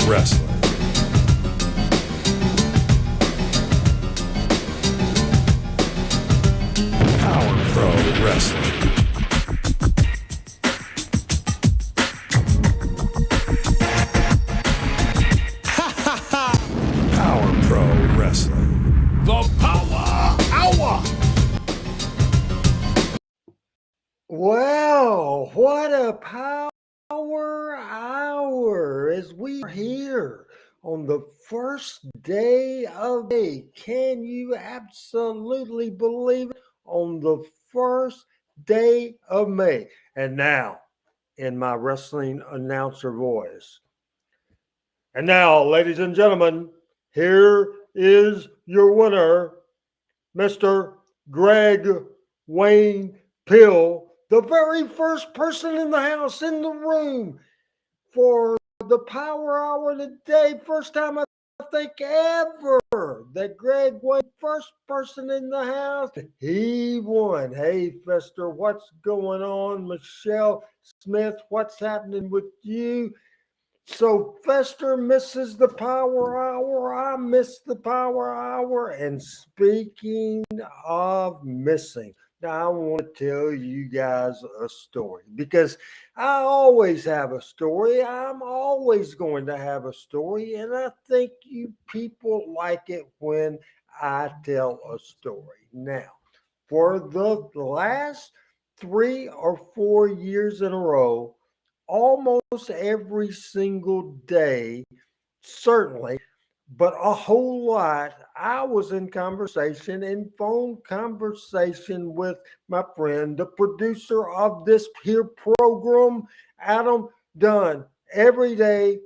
Wrestling. Power Pro Wrestling. Power Pro Wrestling. The Power Hour. Well, what a power hour as we are here on the first day of May. Can you absolutely believe it? On the first day of May. And now, in my wrestling announcer voice. And now, ladies and gentlemen, here is your winner, Mr. Greg Wayne Pill, the very first person in the house, in the room for the Power Hour today. First time I think ever that Greg Wayne, first person in the house, he won. Hey, Fester, what's going on? Michelle Smith, what's happening with you? So Fester misses the Power Hour. I miss the Power Hour. And speaking of missing, now I want to tell you guys a story because I always have a story. I'm always going to have a story. And I think you people like it when I tell a story. Now, for the last 3 or 4 years in a row, almost every single day, certainly, but a whole lot, I was in conversation, in phone conversation with my friend, the producer of this here program, Adam Dunn, every day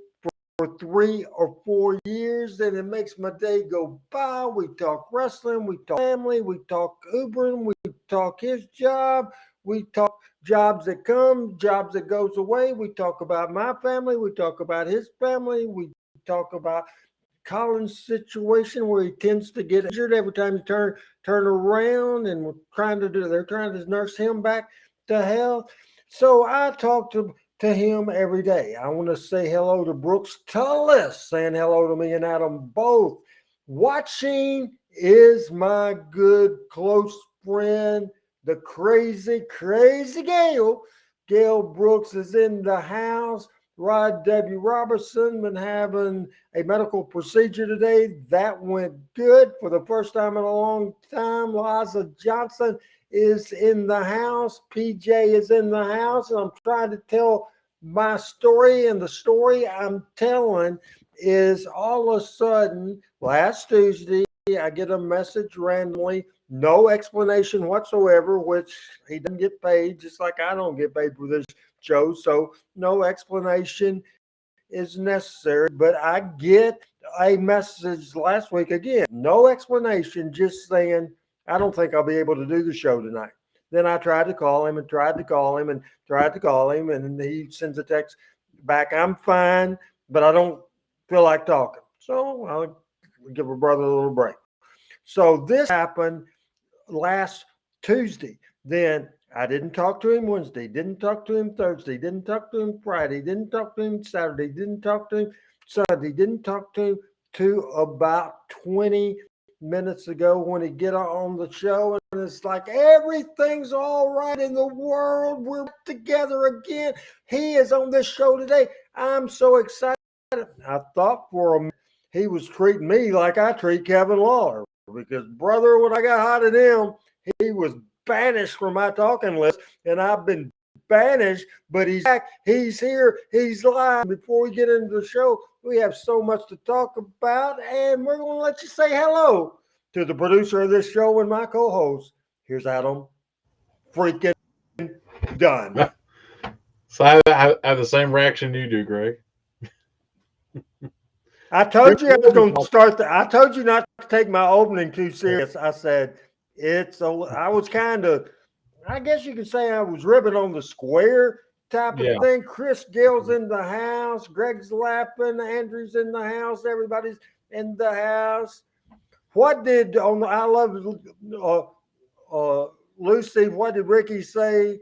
for 3 or 4 years, and it makes my day go by. We talk wrestling, we talk family, we talk Ubering, we talk his job, we talk jobs that come, jobs that goes away. We talk about my family, we talk about his family, we talk about Colin's situation where he tends to get injured every time you turn around, and they're trying to nurse him back to health. So I talk to him every day. I want to say hello to Brooks Tullis, saying hello to me and Adam both. Watching is my good close friend, the crazy Gail. Gail Brooks is in the house. Rod W. Robertson been having a medical procedure today. That went good for the first time in a long time. Liza Johnson is in the house. PJ is in the house. And I'm trying to tell my story. And the story I'm telling is all of a sudden, last Tuesday, I get a message randomly, no explanation whatsoever, which he doesn't get paid, just like I don't get paid for this show. So no explanation is necessary. But I get a message last week again, no explanation, just saying, I don't think I'll be able to do the show tonight. Then I tried to call him and tried to call him and tried to call him, and he sends a text back, I'm fine, but I don't feel like talking. So I'll give a brother a little break. So this happened last Tuesday. Then I didn't talk to him Wednesday, didn't talk to him Thursday, didn't talk to him Friday, didn't talk to him Saturday, didn't talk to him Sunday, didn't talk to him to about 20 minutes ago when he get on the show, and it's like everything's all right in the world. We're together again. He is on this show today. I'm so excited. I thought for a minute he was treating me like I treat Kevin Lawler, because brother, when I got hot at him, he was banished from my talking list, and I've been banished, but he's back, he's here, he's live. Before we get into the show, we have so much to talk about, and we're going to let you say hello to the producer of this show and my co-host. Here's Adam freaking Dunn. So I have the same reaction you do, Greg. I told you I was going to start. I told you not to take my opening too serious. I said I was kind of, I guess you could say I was ribbing on the square type of thing. Chris Gale's in the house. Greg's laughing. Andrew's in the house. Everybody's in the house. What did I love Lucy? What did Ricky say?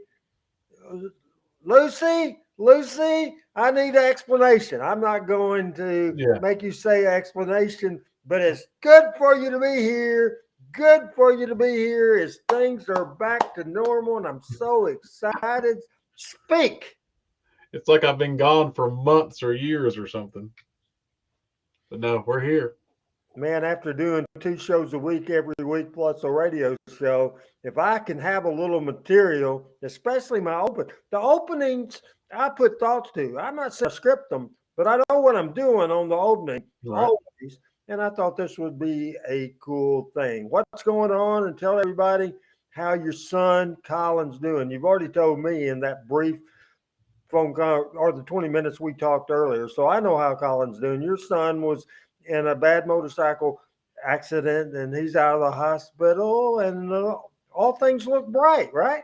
Lucy, Lucy, I need an explanation. I'm not going to Yeah. make you say explanation, but it's good for you to be here. Good for you to be here as things are back to normal, and I'm so excited. Speak. It's like I've been gone for months or years or something. But no, we're here. Man, after doing 2 shows a week every week plus a radio show, if I can have a little material, especially the openings I put thoughts to. I'm not saying I script them, but I know what I'm doing on the opening Right. always. And I thought this would be a cool thing. What's going on? And tell everybody how your son Colin's doing. You've already told me in that brief phone call or the 20 minutes we talked earlier. So I know how Colin's doing. Your son was in a bad motorcycle accident and he's out of the hospital and all things look bright, right?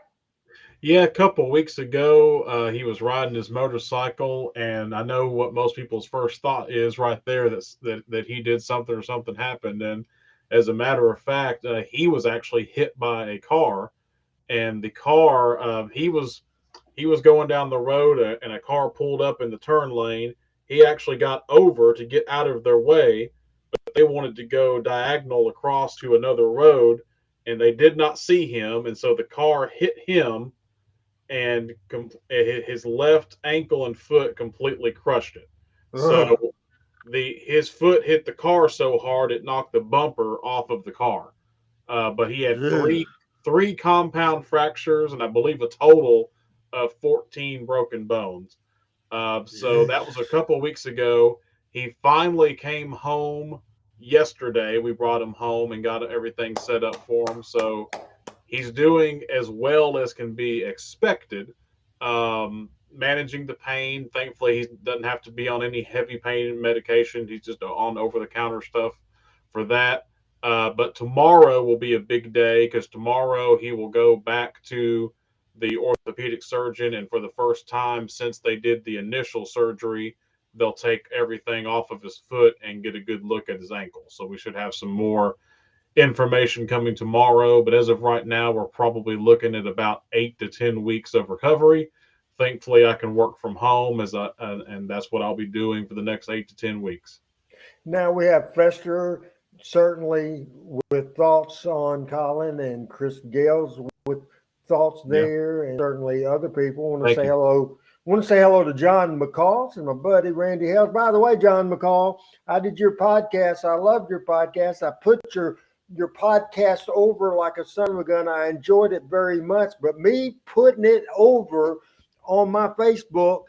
Yeah, a couple of weeks ago, he was riding his motorcycle, and I know what most people's first thought is right there that he did something or something happened. And as a matter of fact, he was actually hit by a car, and the car he was going down the road, and a car pulled up in the turn lane. He actually got over to get out of their way, but they wanted to go diagonal across to another road, and they did not see him, and so the car hit him and his left ankle and foot completely crushed it. So Ugh, his foot hit the car so hard it knocked the bumper off of the car. But he had ugh, three compound fractures and I believe a total of 14 broken bones. So ugh. that was a couple of weeks ago. He finally came home yesterday. We brought him home and got everything set up for him. So he's doing as well as can be expected, managing the pain. Thankfully, he doesn't have to be on any heavy pain medication. He's just on over the counter stuff for that. But tomorrow will be a big day because tomorrow he will go back to the orthopedic surgeon, and for the first time since they did the initial surgery, they'll take everything off of his foot and get a good look at his ankle. So we should have some more information coming tomorrow, but as of right now, we're probably looking at about 8 to 10 weeks of recovery. Thankfully, I can work from home and that's what I'll be doing for the next 8 to 10 weeks. Now we have Fester certainly with thoughts on Colin and Chris Gales with thoughts Yeah, there, and certainly other people want to thank say you. hello. Want to say hello to John McCall and my buddy Randy Hales. By the way, John McCall, I did your podcast. I loved your podcast. I put your podcast over like a son of a gun. I enjoyed it very much, but me putting it over on my Facebook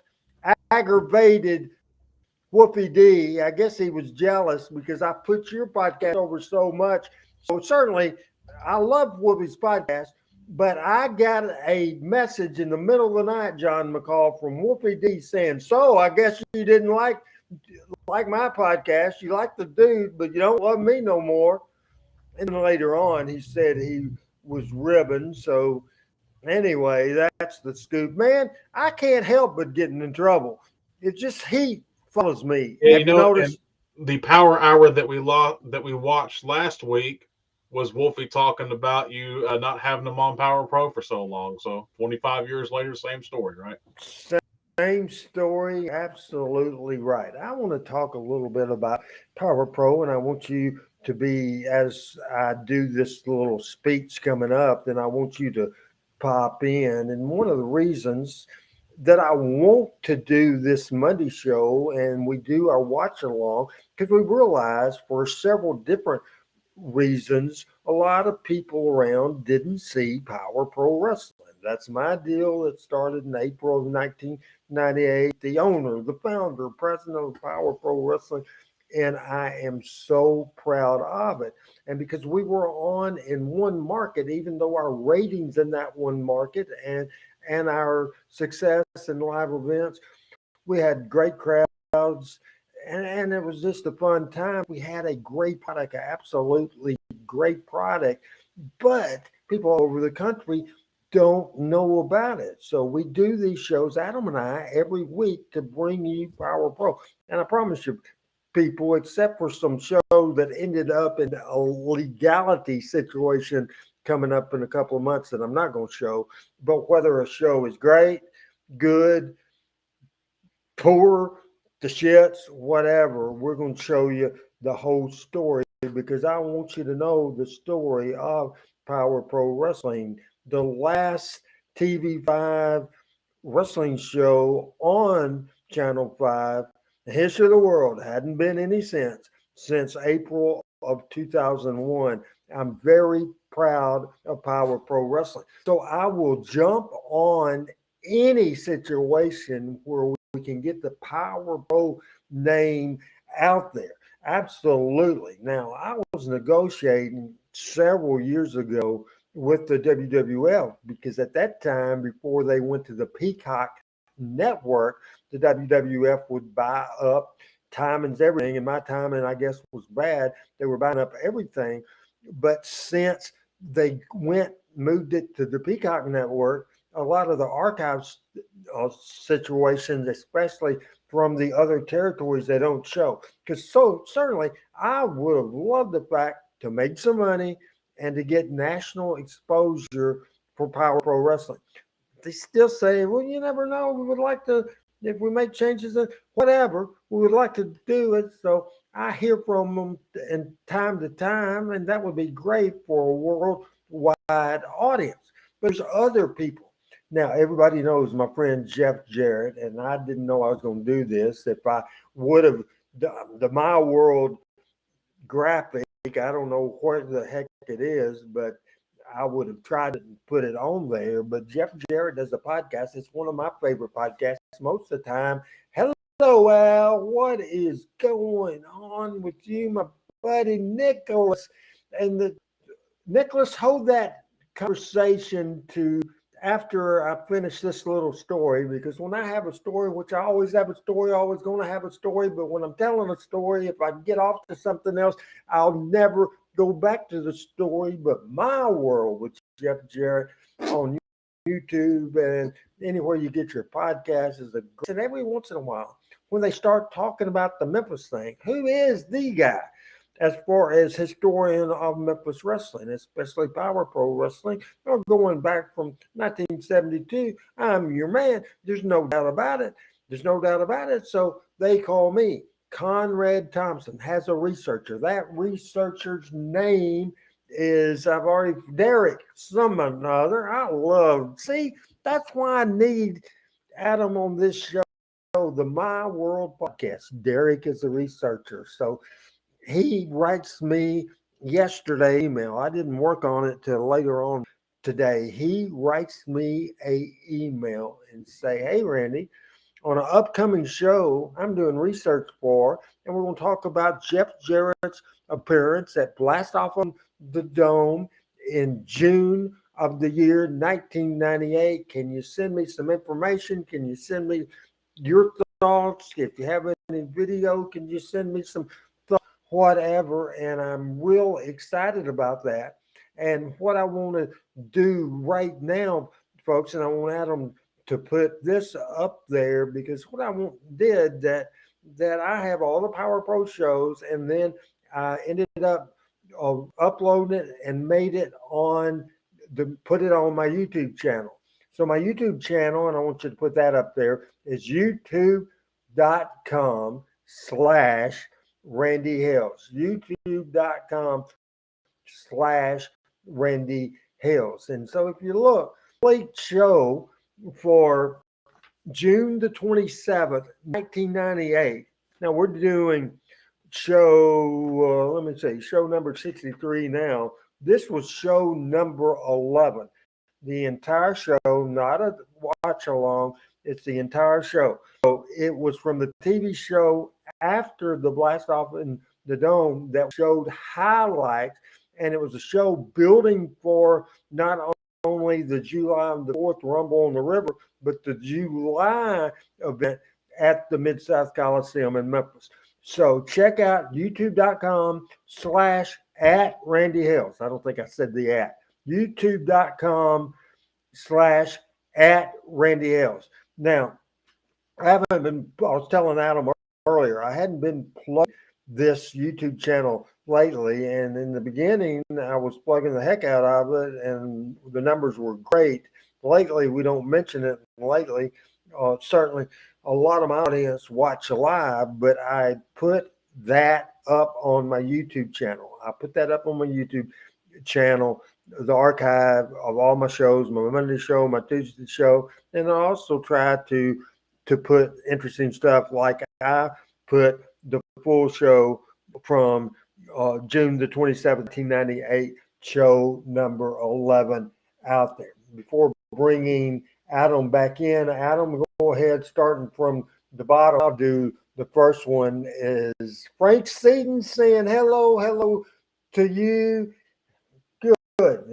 aggravated Whoopie D. I guess he was jealous because I put your podcast over so much. So certainly, I love Whoopi's podcast, but I got a message in the middle of the night, John McCall, from Whoopie D saying, "So I guess you didn't like my podcast. You like the dude, but you don't love me no more." And then later on, he said he was ribbing. So anyway, that's the scoop, man. I can't help but getting in trouble. It's just he follows me. Yeah, Have you and noticed? the power hour that we watched last week was Wolfie talking about you not having them on Power Pro for so long. So 25 years later, same story, right? Same story. Absolutely right. I want to talk a little bit about Power Pro, and I want you to be, as I do this little speech coming up, then I want you to pop in. And one of the reasons that I want to do this Monday show and we do our watch along, because we realize for several different reasons, a lot of people around didn't see Power Pro Wrestling. That's my deal. It started in April of 1998. The owner, the founder, president of Power Pro Wrestling, and I am so proud of it. And because we were on in one market, even though our ratings in that one market and our success in live events, we had great crowds, and it was just a fun time. We had a great product, absolutely great product, but people all over the country don't know about it. So we do these shows, Adam and I, every week to bring you Power Pro. And I promise you, people, except for some show that ended up in a legality situation coming up in a couple of months that I'm not going to show, but whether a show is great, good, poor, the shits, whatever. We're going to show you the whole story because I want you to know the story of Power Pro Wrestling, the last TV5 wrestling show on Channel 5, the history of the world. Hadn't been any since April of 2001. I'm very proud of Power Pro Wrestling. So I will jump on any situation where we can get the Power Pro name out there. Absolutely. Now, I was negotiating several years ago with the WWF because at that time, before they went to the Peacock network, the WWF would buy up timing's everything, and my timing, I guess, was bad. They were buying up everything. But since they moved it to the Peacock network, a lot of the archives situations, especially from the other territories, they don't show. Because so certainly, I would have loved the fact to make some money and to get national exposure for Power Pro Wrestling. They still say, well, you never know. We would like to, if we make changes, whatever, we would like to do it. So I hear from them in time to time, and that would be great for a worldwide audience. But there's other people. Now, everybody knows my friend Jeff Jarrett, and I didn't know I was going to do this. If I would have the My World graphic, I don't know what the heck it is, but I would have tried to put it on there. But Jeff Jarrett does a podcast. It's one of my favorite podcasts most of the time. Hello, Al. What is going on with you, my buddy Nicholas? And Nicholas, hold that conversation to after I finish this little story, because when I have a story, which I always have a story, always going to have a story, but when I'm telling a story, if I get off to something else, I'll never go back to the story. But My World with Jeff Jarrett on YouTube and anywhere you get your podcast is a great. And every once in a while, when they start talking about the Memphis thing, who is the guy? As far as historian of Memphis wrestling, especially Power Pro Wrestling, or going back from 1972, I'm your man. There's no doubt about it. There's no doubt about it. So they call me. Conrad Thompson has a researcher. That researcher's name is, I've already, Derek, some another. I love, see, that's why I need Adam on this show, the My World podcast. Derek is a researcher. So he writes me yesterday email. I didn't work on it till later on today. He writes me a email and say, "Hey Randy, on an upcoming show I'm doing research for, and we're going to talk about Jeff Jarrett's appearance at Blast Off on the Dome in June of the year 1998. Can you send me some information? Can you send me your thoughts? If you have any video, can you send me some whatever?" And I'm real excited about that. And what I want to do right now, folks, and I want Adam to put this up there, because what I did that I have all the Power Pro shows, and then I ended up uploading it and made it on put it on my YouTube channel. So my YouTube channel, and I want you to put that up there, is youtube.com/Randy Hales. YouTube.com/Randy Hales. And so if you look, late show for June the 27th, 1998. Now we're doing let me see, show number 63 now. This was show number 11. The entire show, not a watch along, it's the entire show. So it was from the TV show after the Blast Off in the Dome that showed highlights, and it was a show building for not only the July the 4th Rumble on the River, but the July event at the Mid-South Coliseum in Memphis. So check out youtube.com/@Randy Hales. I don't think I said the at. youtube.com/@Randy Hales. Now, I was telling Adam earlier, I hadn't been plugging this YouTube channel lately. And in the beginning, I was plugging the heck out of it, and the numbers were great. Lately, we don't mention it lately. Certainly, a lot of my audience watch live, but I put that up on my YouTube channel. I put that up on my YouTube channel, the archive of all my shows, my Monday show, my Tuesday show, and I also try to put interesting stuff like I put the full show from June the 27th, 1998, show number 11 out there. Before bringing Adam back in, Adam, go ahead, starting from the bottom. I'll do the first one is Frank Seaton saying hello to you. Good.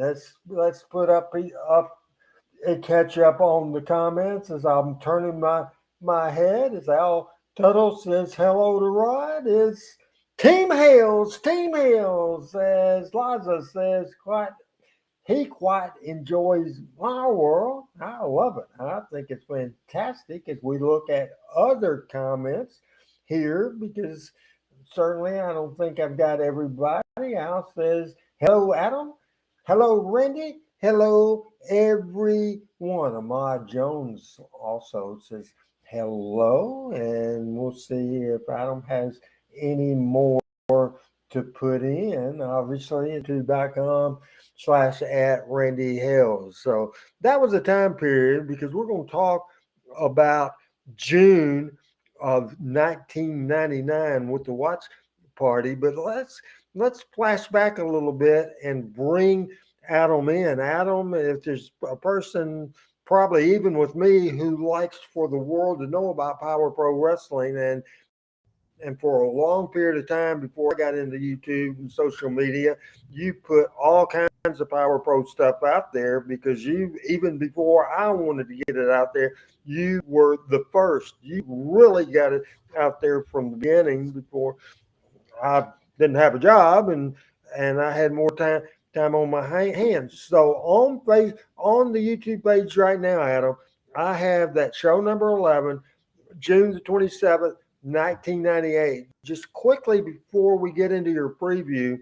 Let's put up and catch up on the comments as I'm turning my head. As Al Tuttle says hello to Rod. Is Team Hales, as Liza says, he quite enjoys my world. I love it. I think it's fantastic as we look at other comments here because certainly I don't think I've got everybody. Al says, hello, Adam. Hello, Randy. Hello, everyone. Ahmad Jones also says hello. And we'll see if Adam has any more to put in. Obviously, youtube.com/at Randy Hales. So that was a time period because we're going to talk about June of 1999 with the watch party. But let's flash back a little bit and bring Adam in. Adam, if there's a person, probably even with me, who likes for the world to know about Power Pro Wrestling, and for a long period of time before I got into YouTube and social media, you put all kinds of Power Pro stuff out there because you, even before I wanted to get it out there, you were the first. You really got it out there from the beginning before I didn't have a job and I had more time on my hands. So on the YouTube page right now, Adam, I have that show number 11, June the 27th, 1998. Just quickly before we get into your preview,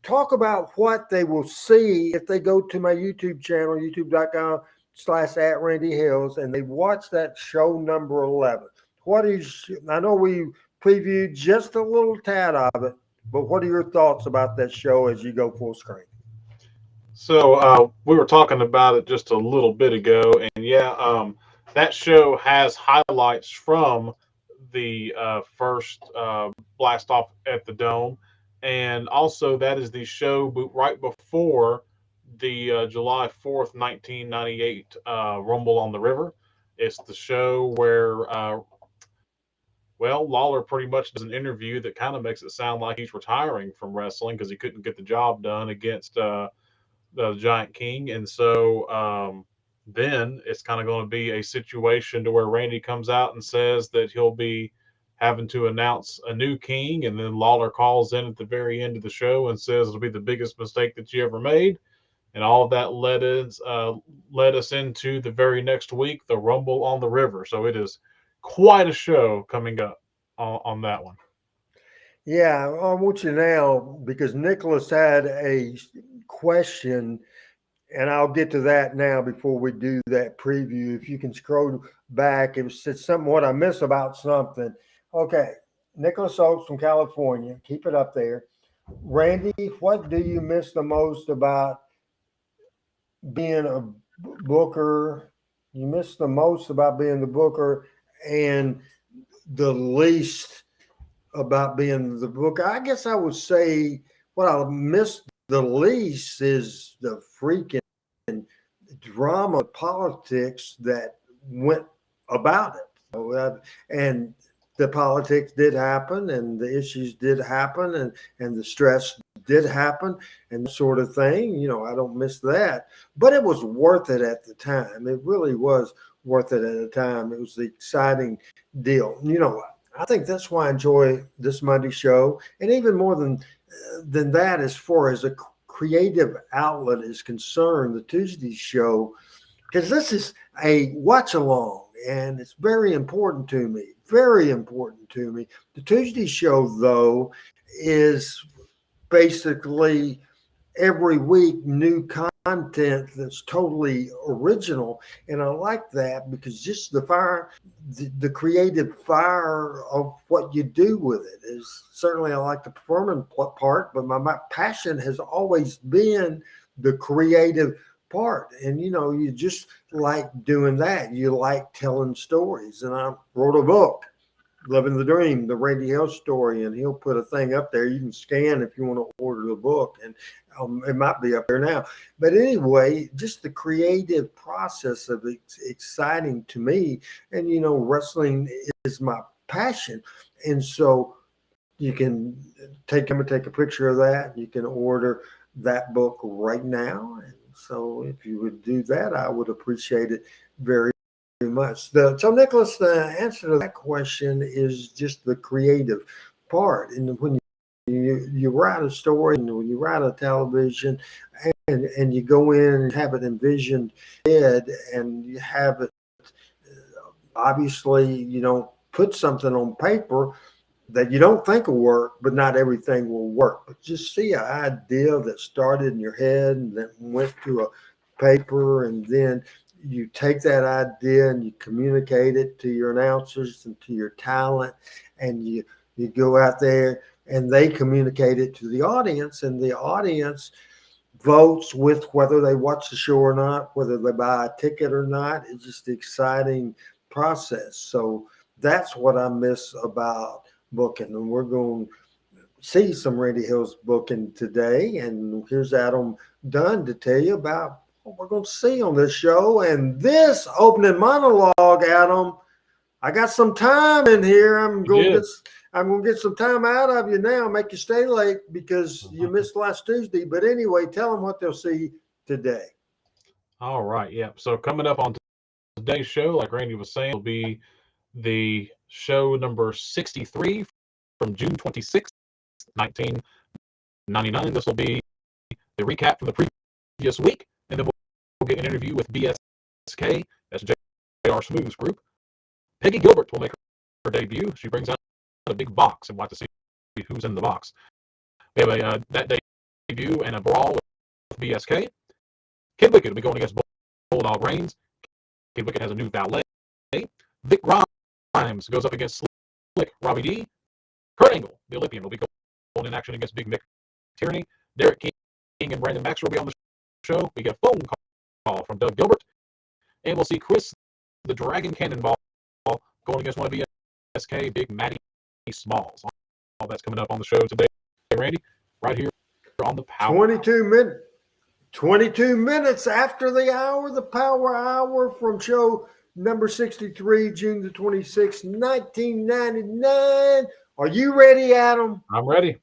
talk about what they will see if they go to my YouTube channel, youtube.com/at Randy Hills, and they watch that show number 11. What is, I know we previewed just a little tad of it, but what are your thoughts about that show as you go full screen? So we were talking about it just a little bit ago, and yeah, that show has highlights from the first blast off at the Dome, and also that is the show right before the July 4th, 1998 Rumble on the River. It's the show where well, Lawler pretty much does an interview that kind of makes it sound like he's retiring from wrestling because he couldn't get the job done against the Giant King, and so then it's kind of going to be a situation to where Randy comes out and says that he'll be having to announce a new king, and then Lawler calls in at the very end of the show and says it'll be the biggest mistake that you ever made, and all of that led us into the very next week, the Rumble on the River. So it is quite a show coming up on that one. Yeah, I want you now because Nicholas had a question, and I'll get to that now before we do that preview. If you can scroll back, it's something what I miss about something. Okay, Nicholas Oaks from California, keep it up there. Randy, what do you miss the most about being a booker? You miss the most about being the booker, and the least about being the booker. I guess I would say what I miss the least is the freaking drama politics that went about it. And the politics did happen and the issues did happen and the stress did happen and that sort of thing. I don't miss that. But it was worth it at the time. It really was worth it at the time. It was the exciting deal. I think that's why I enjoy this Monday show. And even more than that, as far as a creative outlet is concerned, the Tuesday show, because this is a watch along and it's very important to me. Very important to me. The Tuesday show, though, is basically every week new content that's totally original, and I like that because just the creative fire of what you do with it is certainly, I like the performing part, but my passion has always been the creative part. And you just like doing that. You like telling stories, and I wrote a book, Living the Dream, the Randy Hales story, and he'll put a thing up there. You can scan if you want to order the book, and it might be up there now. But anyway, just the creative process of it's exciting to me, and wrestling is my passion, and so you can take a picture of that. You can order that book right now, and so if you would do that, I would appreciate it very much. So, Nicholas, the answer to that question is just the creative part. And when you write a story, and when you write a television, and you go in and have it envisioned, and you have it, obviously, put something on paper that you don't think will work, but not everything will work. But just see an idea that started in your head and then went to a paper, and then you take that idea and you communicate it to your announcers and to your talent, and you go out there and they communicate it to the audience, and the audience votes with whether they watch the show or not, whether they buy a ticket or not. It's just an exciting process. So that's what I miss about booking. And we're going to see some Randy Hales booking today. And here's Adam Dunn to tell you about what we're going to see on this show. And this opening monologue, Adam, I got some time in here. I'm going to get some time out of you now, make you stay late because you missed last Tuesday. But anyway, tell them what they'll see today. All right. Yeah. So coming up on today's show, like Randy was saying, will be the show number 63 from June 26th, 1999. This will be the recap from the previous week, and then we'll get an interview with BSK, that's J.R. Smooth's group. Peggy Gilbert will make her debut. She brings out a big box, and we'll have to see who's in the box. We have that debut and a brawl with BSK. Kid Wicked will be going against Bulldog Reigns. Kid Wicked has a new valet. Vic Grimes goes up against Slick Robbie D. Kurt Angle, the Olympian, will be going in action against Big Mick Tierney. Derek King and Brandon Maxwell will be on the show. We get a phone call from Doug Gilbert. And we'll see Chris the Dragon Cannonball going against one of BSK, Big Matty Smalls. All that's coming up on the show today, Randy, right here on the Power. 22 minutes after the hour, the Power Hour from show number 63, June the 26th, 1999. Are you ready, Adam? I'm ready.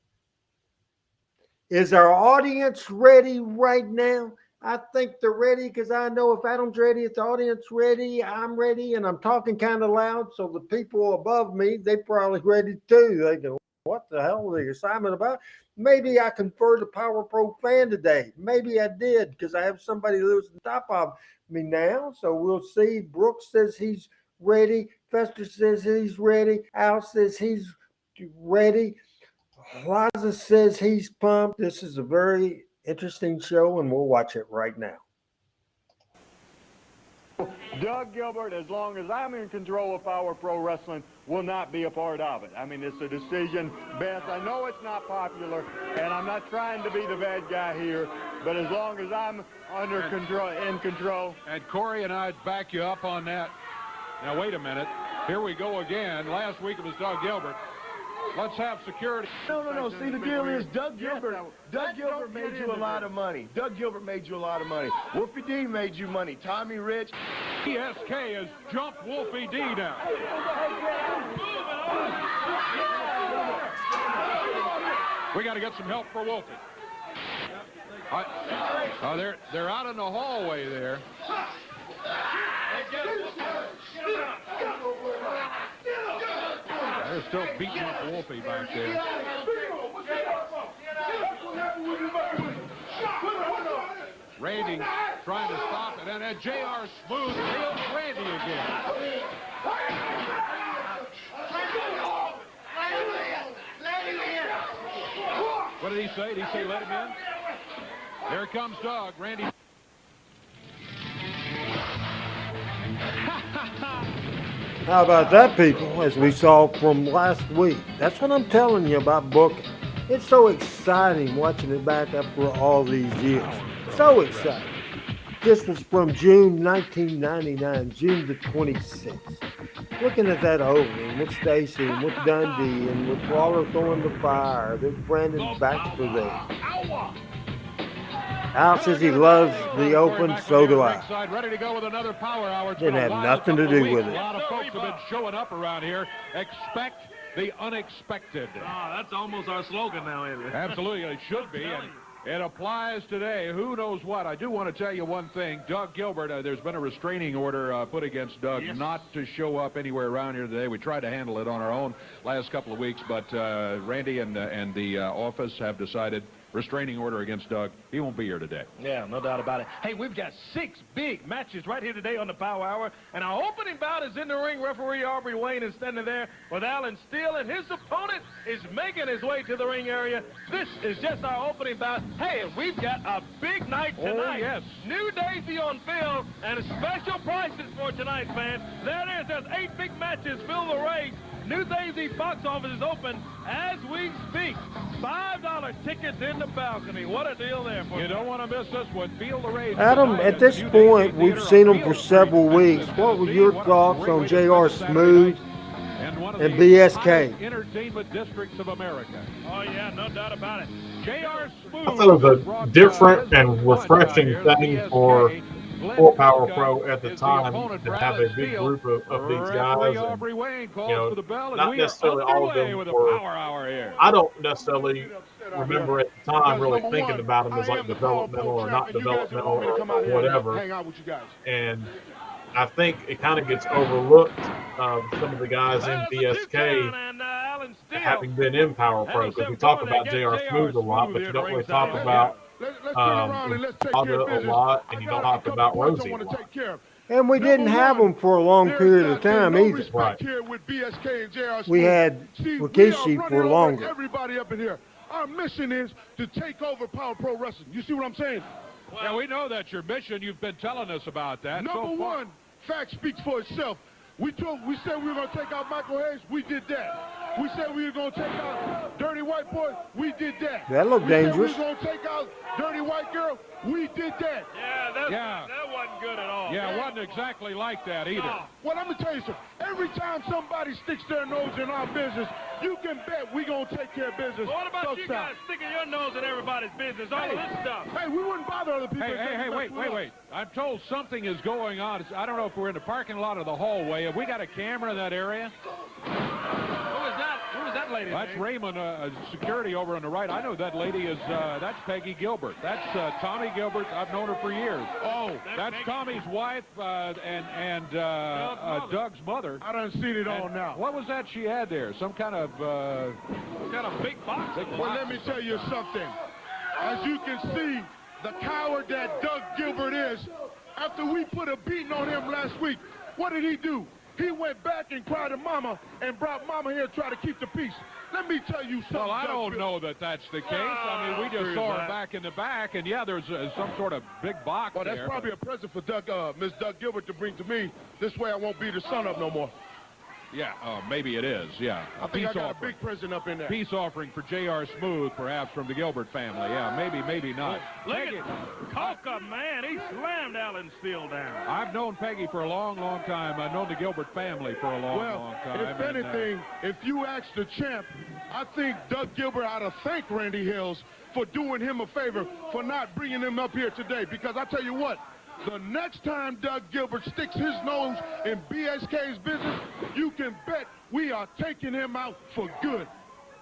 Is our audience ready right now? I think they're ready because I know if Adam's ready, if the audience ready, I'm ready, and I'm talking kind of loud, so the people above me, they probably ready too. They go, what the hell is the assignment about? Maybe I conferred a Power Pro fan today. Maybe I did because I have somebody who lives on top of me now. So we'll see. Brooks says he's ready. Fester says he's ready. Al says he's ready. Liza says he's pumped. This is a very interesting show, and we'll watch it right now. Doug Gilbert, as long as I'm in control of Power Pro Wrestling, will not be a part of it. I mean, it's a decision, Beth. I know it's not popular, and I'm not trying to be the bad guy here, but as long as I'm in control. And Corey and I'd back you up on that. Now, wait a minute. Here we go again. Last week it was Doug Gilbert. Let's have security. No. See, the deal is Doug Gilbert made you a lot of money. Doug Gilbert made you a lot of money. Wolfie D made you money. Tommy Rich. PSK has jumped Wolfie D now. We got to get some help for Wolfie. They're out in the hallway there. They're still beating up Wolfie back there. Randy trying to stop it, and then J.R. Smooth nails Randy again. What did he say? Did he say let him in? Here comes Doug. Randy. How about that, people, as we saw from last week? That's what I'm telling you about booking. It's so exciting watching it back after all these years. So exciting. This was from June 1999, June the 26th. Looking at that opening with Stacy and with Dundee and with Waller throwing the fire, there's Brandon Baxter there. Al says he loves the open, so do I. Ready to go with another power hour. Didn't have nothing to do with it. A lot of folks have been showing up around here. Expect the unexpected. That's almost our slogan now, isn't it? Absolutely, it should be. And it applies today. Who knows what? I do want to tell you one thing. Doug Gilbert, there's been a restraining order put against Doug not to show up anywhere around here today. We tried to handle it on our own last couple of weeks, but Randy and the office have decided restraining order against Doug. He won't be here today. Yeah, no doubt about it. Hey, we've got 6 big matches right here today on the Power Hour, and our opening bout is in the ring. Referee Aubrey Wayne is standing there with Alan Steele, and his opponent is making his way to the ring area. This is just our opening bout. Hey, we've got a big night tonight. Oh, yes. New Daisy on film, and special prices for tonight, man. There it is. There's 8 big matches. Fill the race. New Daisy box office is open as we speak. $5 tickets in the balcony. What a deal there for you. You don't want to miss this one. Feel the rage. Adam, at this point, we've seen him for several weeks. What were your thoughts on J.R. Smooth and BSK? Entertainment districts of America. Oh, yeah, no doubt about it. J.R. Smooth. I thought it was a different and refreshing thing for Power Pro at the time to have a big group of these guys. And, not necessarily all of them were. I don't necessarily remember at the time really thinking about them as like developmental or not developmental or whatever. And I think it kind of gets overlooked. Some of the guys in BSK having been in Power Pro, because we talk about J.R. Smooth a lot, but you don't really talk about a lot, and you don't talk about Rosie a lot. And we didn't have them for a long period of time either. Right. We had Rikishi for longer. Everybody up in here. Our mission is to take over Power Pro Wrestling. You see what I'm saying? Yeah, we know that's your mission. You've been telling us about that. Number one, fact speaks for itself. We said we were going to take out Michael Hayes. We did that. We said we were going to take out Dirty White Boy. We did that. That looked dangerous. We said we were going to take out Dirty White Girl. We did that. That wasn't good at all. Yeah, it wasn't exactly like that either. No. Well, let me tell you something. Every time somebody sticks their nose in our business, you can bet we're going to take care of business. Well, what about you guys sticking your nose in everybody's business, all of this stuff? Hey, we wouldn't bother other people. Hey, wait. I'm told something is going on. I don't know if we're in the parking lot or the hallway. Have we got a camera in that area? Who is that lady? That's Raymond, security over on the right. I know that lady is, that's Peggy Gilbert. That's Tommy Gilbert. I've known her for years. Oh, that's Tommy's wife and Doug's mother. I done seen it all now. What was that she had there? Some kind of big box. Well, let me tell you something. As you can see, the coward that Doug Gilbert is, after we put a beating on him last week, what did he do? He went back and cried to Mama and brought Mama here to try to keep the peace. Let me tell you something. Well, I don't know that that's the case. I mean, we just saw her back in the back, and yeah, there's some sort of big box there. Well, that's probably a present for Miss Doug Gilbert to bring to me. This way I won't beat the sun up no more. Yeah, maybe it is, yeah. I think I got a big present up in there. Peace offering for J.R. Smooth, perhaps, from the Gilbert family. Yeah, maybe not. Look at Coca, man. He slammed Alan Steele down. I've known Peggy for a long, long time. I've known the Gilbert family for a long time. If anything, if you ask the champ, I think Doug Gilbert ought to thank Randy Hales for doing him a favor for not bringing him up here today. Because I tell you what, the next time Doug Gilbert sticks his nose in BSK's business, you can bet we are taking him out for good.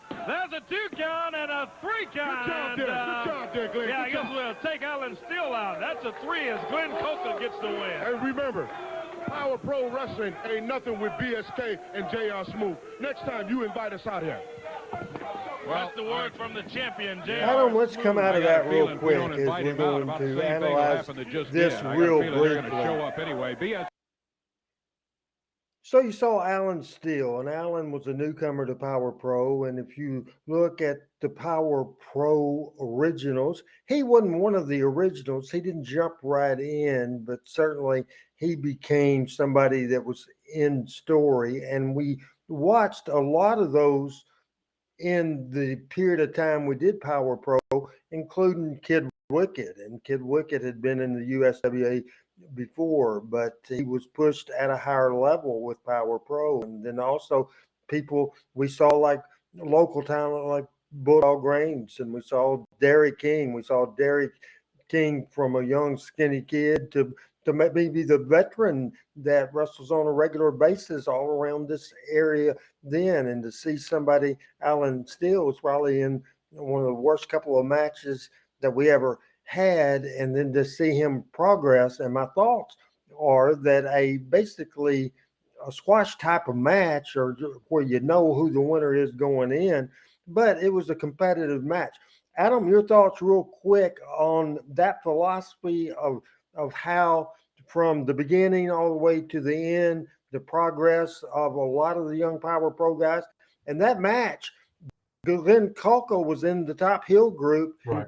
There's a 2 count and a 3 count. Good job there, Glenn. Yeah, I guess we'll take Alan Steele out. That's a 3 as Glenn Coca gets the win. And remember, Power Pro Wrestling ain't nothing with BSK and J.R. Smooth. Next time, you invite us out here. Well, that's the word from the champion, J.R. Adam, let's come out of that real quick as we're going to analyze this real briefly. Anyway. So you saw Alan Steele, and Alan was a newcomer to Power Pro. And if you look at the Power Pro originals, he wasn't one of the originals. He didn't jump right in, but certainly he became somebody that was in story. And we watched a lot of those in the period of time we did Power Pro, including Kid Wicked. And Kid Wicked had been in the USWA before, but he was pushed at a higher level with Power Pro. And then also people we saw like local talent like Bulldog Reigns, and we saw Derek King. We saw Derek King from a young skinny kid to maybe the veteran that wrestles on a regular basis all around this area then. And to see somebody, Alan Steele was probably in one of the worst couple of matches that we ever had, and then to see him progress. And my thoughts are that a basically a squash type of match, or where you know who the winner is going in, but it was a competitive match. Adam, your thoughts real quick on that philosophy of how from the beginning all the way to the end, the progress of a lot of the young Power Pro guys. And that match, Glenn Kalko was in the top heel group. Right.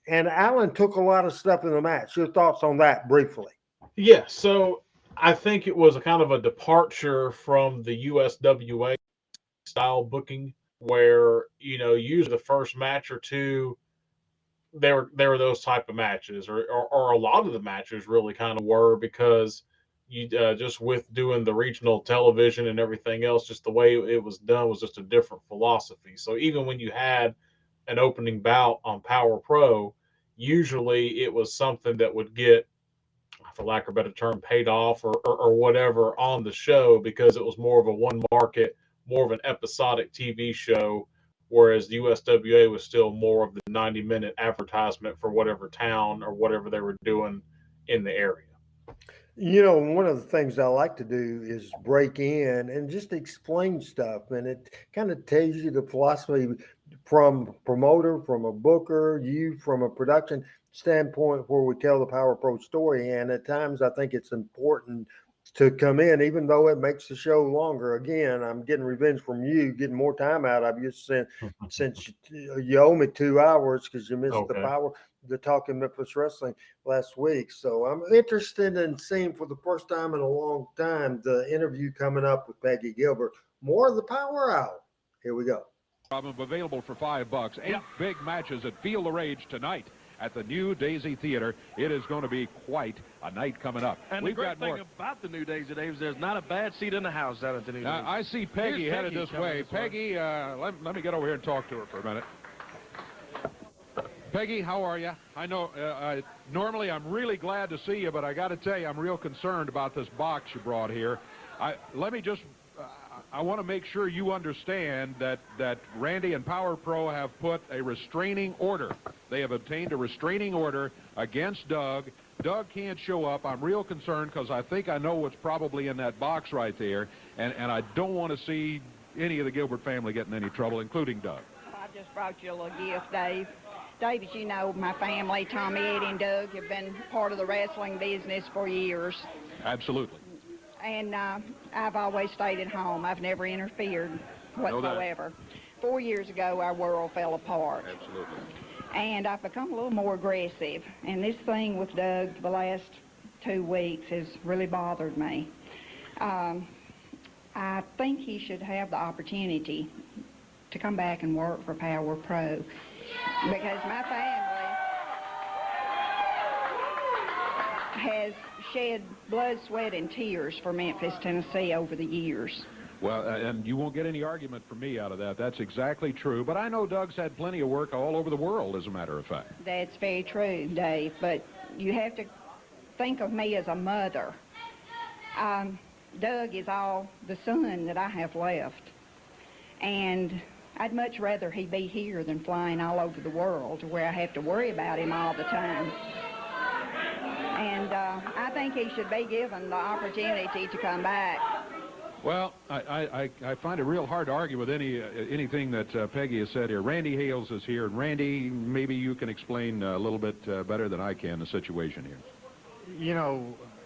And Allen took a lot of stuff in the match. Your thoughts on that briefly? Yeah, so I think it was a kind of a departure from the USWA style booking where, usually the first match or two, there were those type of matches, or a lot of the matches really kind of were, because you just with doing the regional television and everything else, just the way it was done was just a different philosophy. So even when you had an opening bout on Power Pro, usually it was something that would get, for lack of a better term, paid off or whatever on the show, because it was more of a one market, more of an episodic TV show, whereas the USWA was still more of the 90-minute advertisement for whatever town or whatever they were doing in the area. One of the things I like to do is break in and just explain stuff. And it kind of tells you the philosophy from a promoter, from a booker, you from a production standpoint, where we tell the Power Pro story. And at times I think it's important to come in, even though it makes the show longer. Again, I'm getting revenge from you, getting more time out of you since you owe me 2 hours because you missed Okay. the Talking Memphis Wrestling last week. So I'm interested in seeing for the first time in a long time the interview coming up with Peggy Gilbert. More of the Power Hour. Here we go. Problem available for $5. 8 big matches at Feel the Rage tonight at the New Daisy Theater. It is going to be quite a night coming up. And We've the got great more. thing about the New Daisy, Dave, is there's not a bad seat in the house down at the New Daisy. I see Peggy Here's headed Peggy this coming way. this way. Peggy, let me get over here and talk to her for a minute. Peggy, how are you? I know normally I'm really glad to see you, but I got to tell you, I'm real concerned about this box you brought here. I want to make sure you understand that Randy and Power Pro have put a restraining order. They have obtained a restraining order against Doug. Doug can't show up. I'm real concerned because I think I know what's probably in that box right there, and I don't want to see any of the Gilbert family get in any trouble, including Doug. I just brought you a little gift, Dave. Dave, as you know, my family, Tommy, Eddie, and Doug, have been part of the wrestling business for years. Absolutely. And I've always stayed at home. I've never interfered whatsoever. 4 years ago, our world fell apart. Absolutely. And I've become a little more aggressive. And this thing with Doug the last 2 weeks has really bothered me. I think he should have the opportunity to come back and work for Power Pro, because my family has shed blood, sweat, and tears for Memphis, Tennessee over the years. Well, and you won't get any argument from me out of that. That's exactly true. But I know Doug's had plenty of work all over the world, as a matter of fact. That's very true, Dave, but you have to think of me as a mother. Doug is all the son that I have left, and I'd much rather he be here than flying all over the world to where I have to worry about him all the time. And I think he should be given the opportunity to come back. Well, I find it real hard to argue with anything that Peggy has said here. Randy Hales is here, and Randy, maybe you can explain a little bit better than I can the situation here.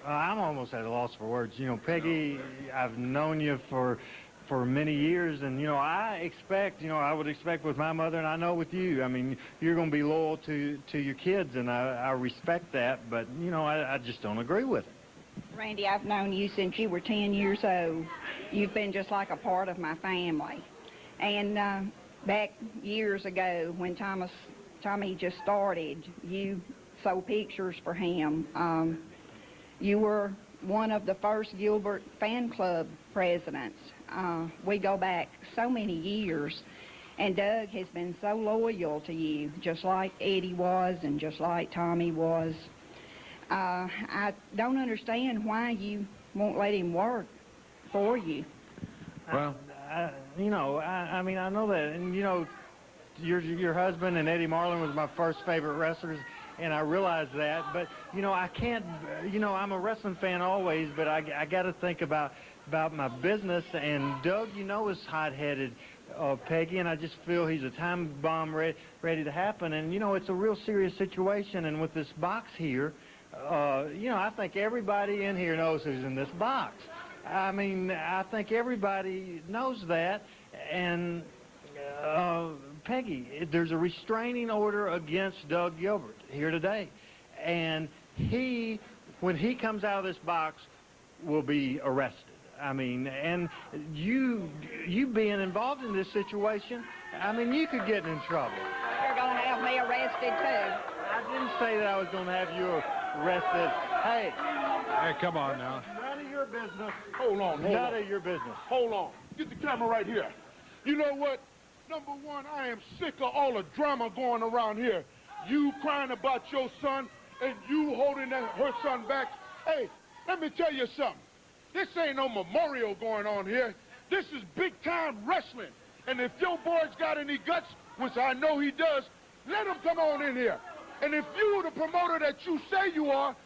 I'm almost at a loss for words. You know, Peggy, I've known you for many years, and, you know, I would expect with my mother, and I know with you, I mean, you're going to be loyal to your kids, and I respect that, but, you know, I just don't agree with it. Randy, I've known you since you were 10 years old. You've been just like a part of my family. And back years ago when Tommy just started, you sold pictures for him. You were one of the first Gilbert fan club presidents. We go back so many years, and Doug has been so loyal to you, just like Eddie was and just like Tommy was. I don't understand why you won't let him work for you. Well, I mean, I know that, and, you know, your husband and Eddie Marlin was my first favorite wrestlers, and I realize that, but, you know, I can't, you know, I'm a wrestling fan always, but I got to think about my business, and Doug, you know, is hot-headed, Peggy, and I just feel he's a time bomb ready to happen, and, you know, it's a real serious situation, and with this box here, you know, I think everybody in here knows who's in this box. I mean, I think everybody knows that, and Peggy, there's a restraining order against Doug Gilbert here today, and when he comes out of this box, will be arrested. I mean, and you being involved in this situation, I mean, you could get in trouble. You're going to have me arrested, too. I didn't say that I was going to have you arrested. Hey, come on now. none of your business. Hold on. None of your business. Hold on. Get the camera right here. You know what? Number one, I am sick of all the drama going around here. You crying about your son and you holding her son back. Hey, let me tell you something. This ain't no memorial going on here. This is big-time wrestling. And if your boy's got any guts, which I know he does, let him come on in here. And if you the promoter that you say you are,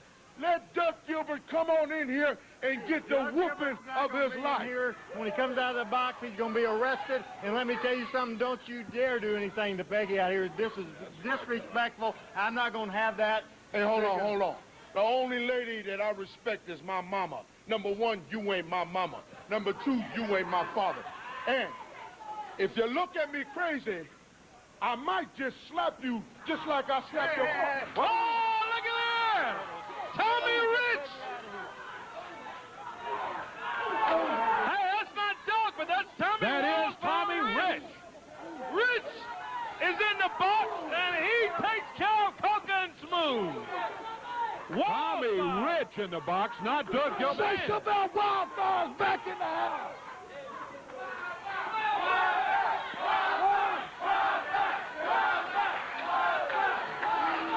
let Doug Gilbert come on in here and get the whooping of his life. Here, when he comes out of the box, he's going to be arrested. And let me tell you something, don't you dare do anything to Peggy out here. This is disrespectful. I'm not going to have that. Hey, hold on. The only lady that I respect is my mama. Number one, you ain't my mama. Number two, you ain't my father. And if you look at me crazy, I might just slap you just like I slapped your father. Oh, look at that! Tommy Rich! Hey, that's not Doug, but that's Tommy Rich. That is Tommy Rich. Rich is in the box, and he takes care of Coca and Smooth. Tommy Rich in the box, not Doug Gilbert. Say something about Wildfire's back in the house.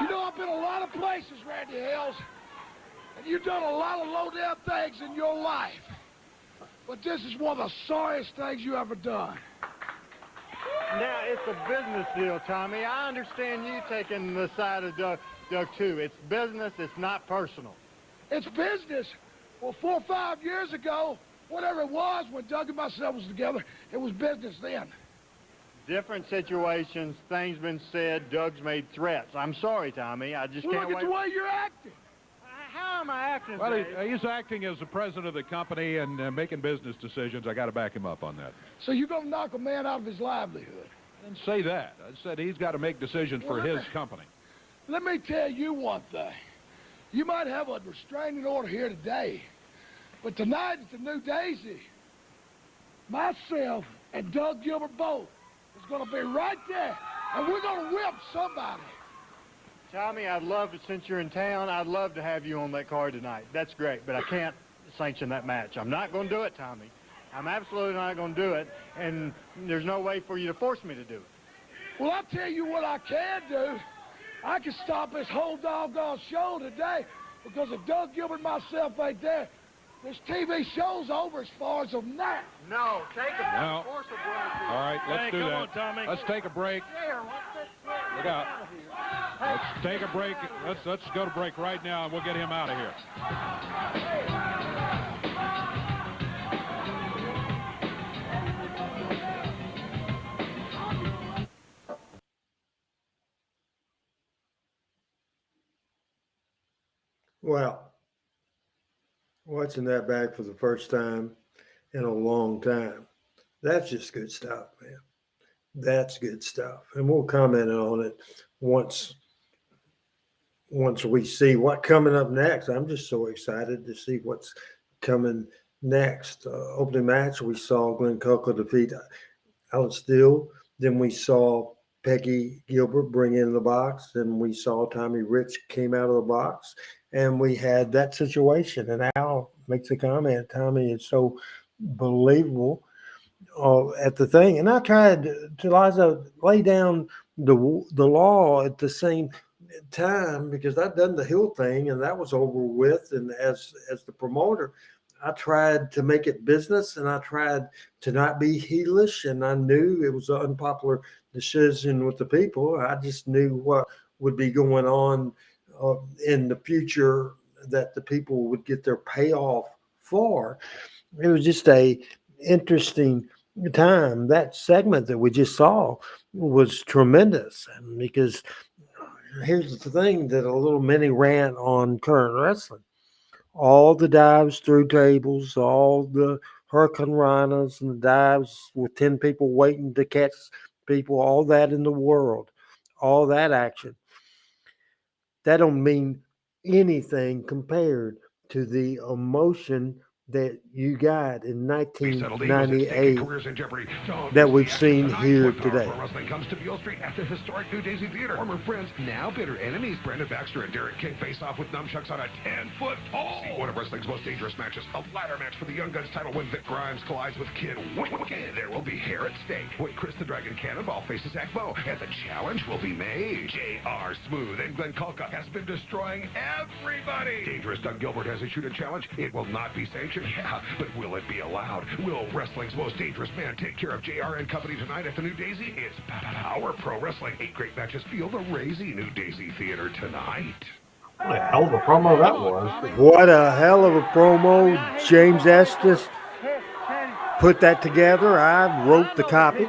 You know, I've been a lot of places, Randy Hales, and you've done a lot of low-down things in your life. But this is one of the sorriest things you ever done. Now, it's a business deal, Tommy. I understand you taking the side of Doug, too. It's business. It's not personal. It's business. Well, 4 or 5 years ago, whatever it was, when Doug and myself was together, it was business then. Different situations, things been said, Doug's made threats. I'm sorry, Tommy. I just can't Look at the way you're acting. How am I acting? Well, he's acting as the president of the company and making business decisions. I got to back him up on that. So you're going to knock a man out of his livelihood? I didn't say that. I said he's got to make decisions for his company. Let me tell you one thing. You might have a restraining order here today, but tonight at the New Daisy, myself and Doug Gilbert both is going to be right there, and we're going to whip somebody. Tommy, I'd love to, since you're in town, I'd love to have you on that card tonight. That's great, but I can't sanction that match. I'm not going to do it, Tommy. I'm absolutely not going to do it, and there's no way for you to force me to do it. Well, I'll tell you what I can do. I can stop this whole doggone show today, because if Doug Gilbert and myself ain't there, this TV show's over as far as of now. No, take a break. No. Force a break. All right, let's do come that. on, Tommy. Let's take a break. Look out. Let's take a break. Let's go to break right now, and we'll get him out of here. Well, Watching that back for the first time in a long time. That's just good stuff, man. That's good stuff. And we'll comment on it once once we see what coming up next. I'm just so excited to see what's coming next. Opening match, we saw Glenn Coco defeat Alan Steele. Then we saw Peggy Gilbert bring in the box. Then we saw Tommy Rich came out of the box. And we had that situation. And Al makes a comment, Tommy is so believable at the thing. And I tried to Liza lay down the law at the same time because I'd done the Hill thing and that was over with. And as the promoter, I tried to make it business and I tried to not be heelish. And I knew it was an unpopular decision with the people. I just knew what would be going on in the future that the people would get their payoff for. It was just a interesting time. That segment that we just saw was tremendous because here's the thing that a little mini rant on current wrestling. All the dives through tables, all the hurricane rhinos and the dives with 10 people waiting to catch people, all that in the world, all that action. That don't mean anything compared to the emotion that you got in 1998 that we've seen here today. Wrestling comes to Beale Street at the historic New Daisy Theater. Former friends, now bitter enemies. Brandon Baxter and Derek King face off with nunchucks on a 10-foot pole. See one of wrestling's most dangerous matches, a ladder match for the Young Guns title when Vic Grimes collides with Kid Wicked. There will be hair at stake when Chris the Dragon Cannonball faces Akbo, and the challenge will be made. J.R. Smooth and Glenn Kulka has been destroying everybody. Dangerous Doug Gilbert has issued a challenge. It will not be sanctioned, yeah, but will it be allowed? Will wrestling's most dangerous man take care of JR and company tonight at the New Daisy? It's Power Pro Wrestling. 8 great matches feel the Razy New Daisy Theater tonight. What a hell of a promo that was. What a hell of a promo. James Estes put that together. I wrote the copy.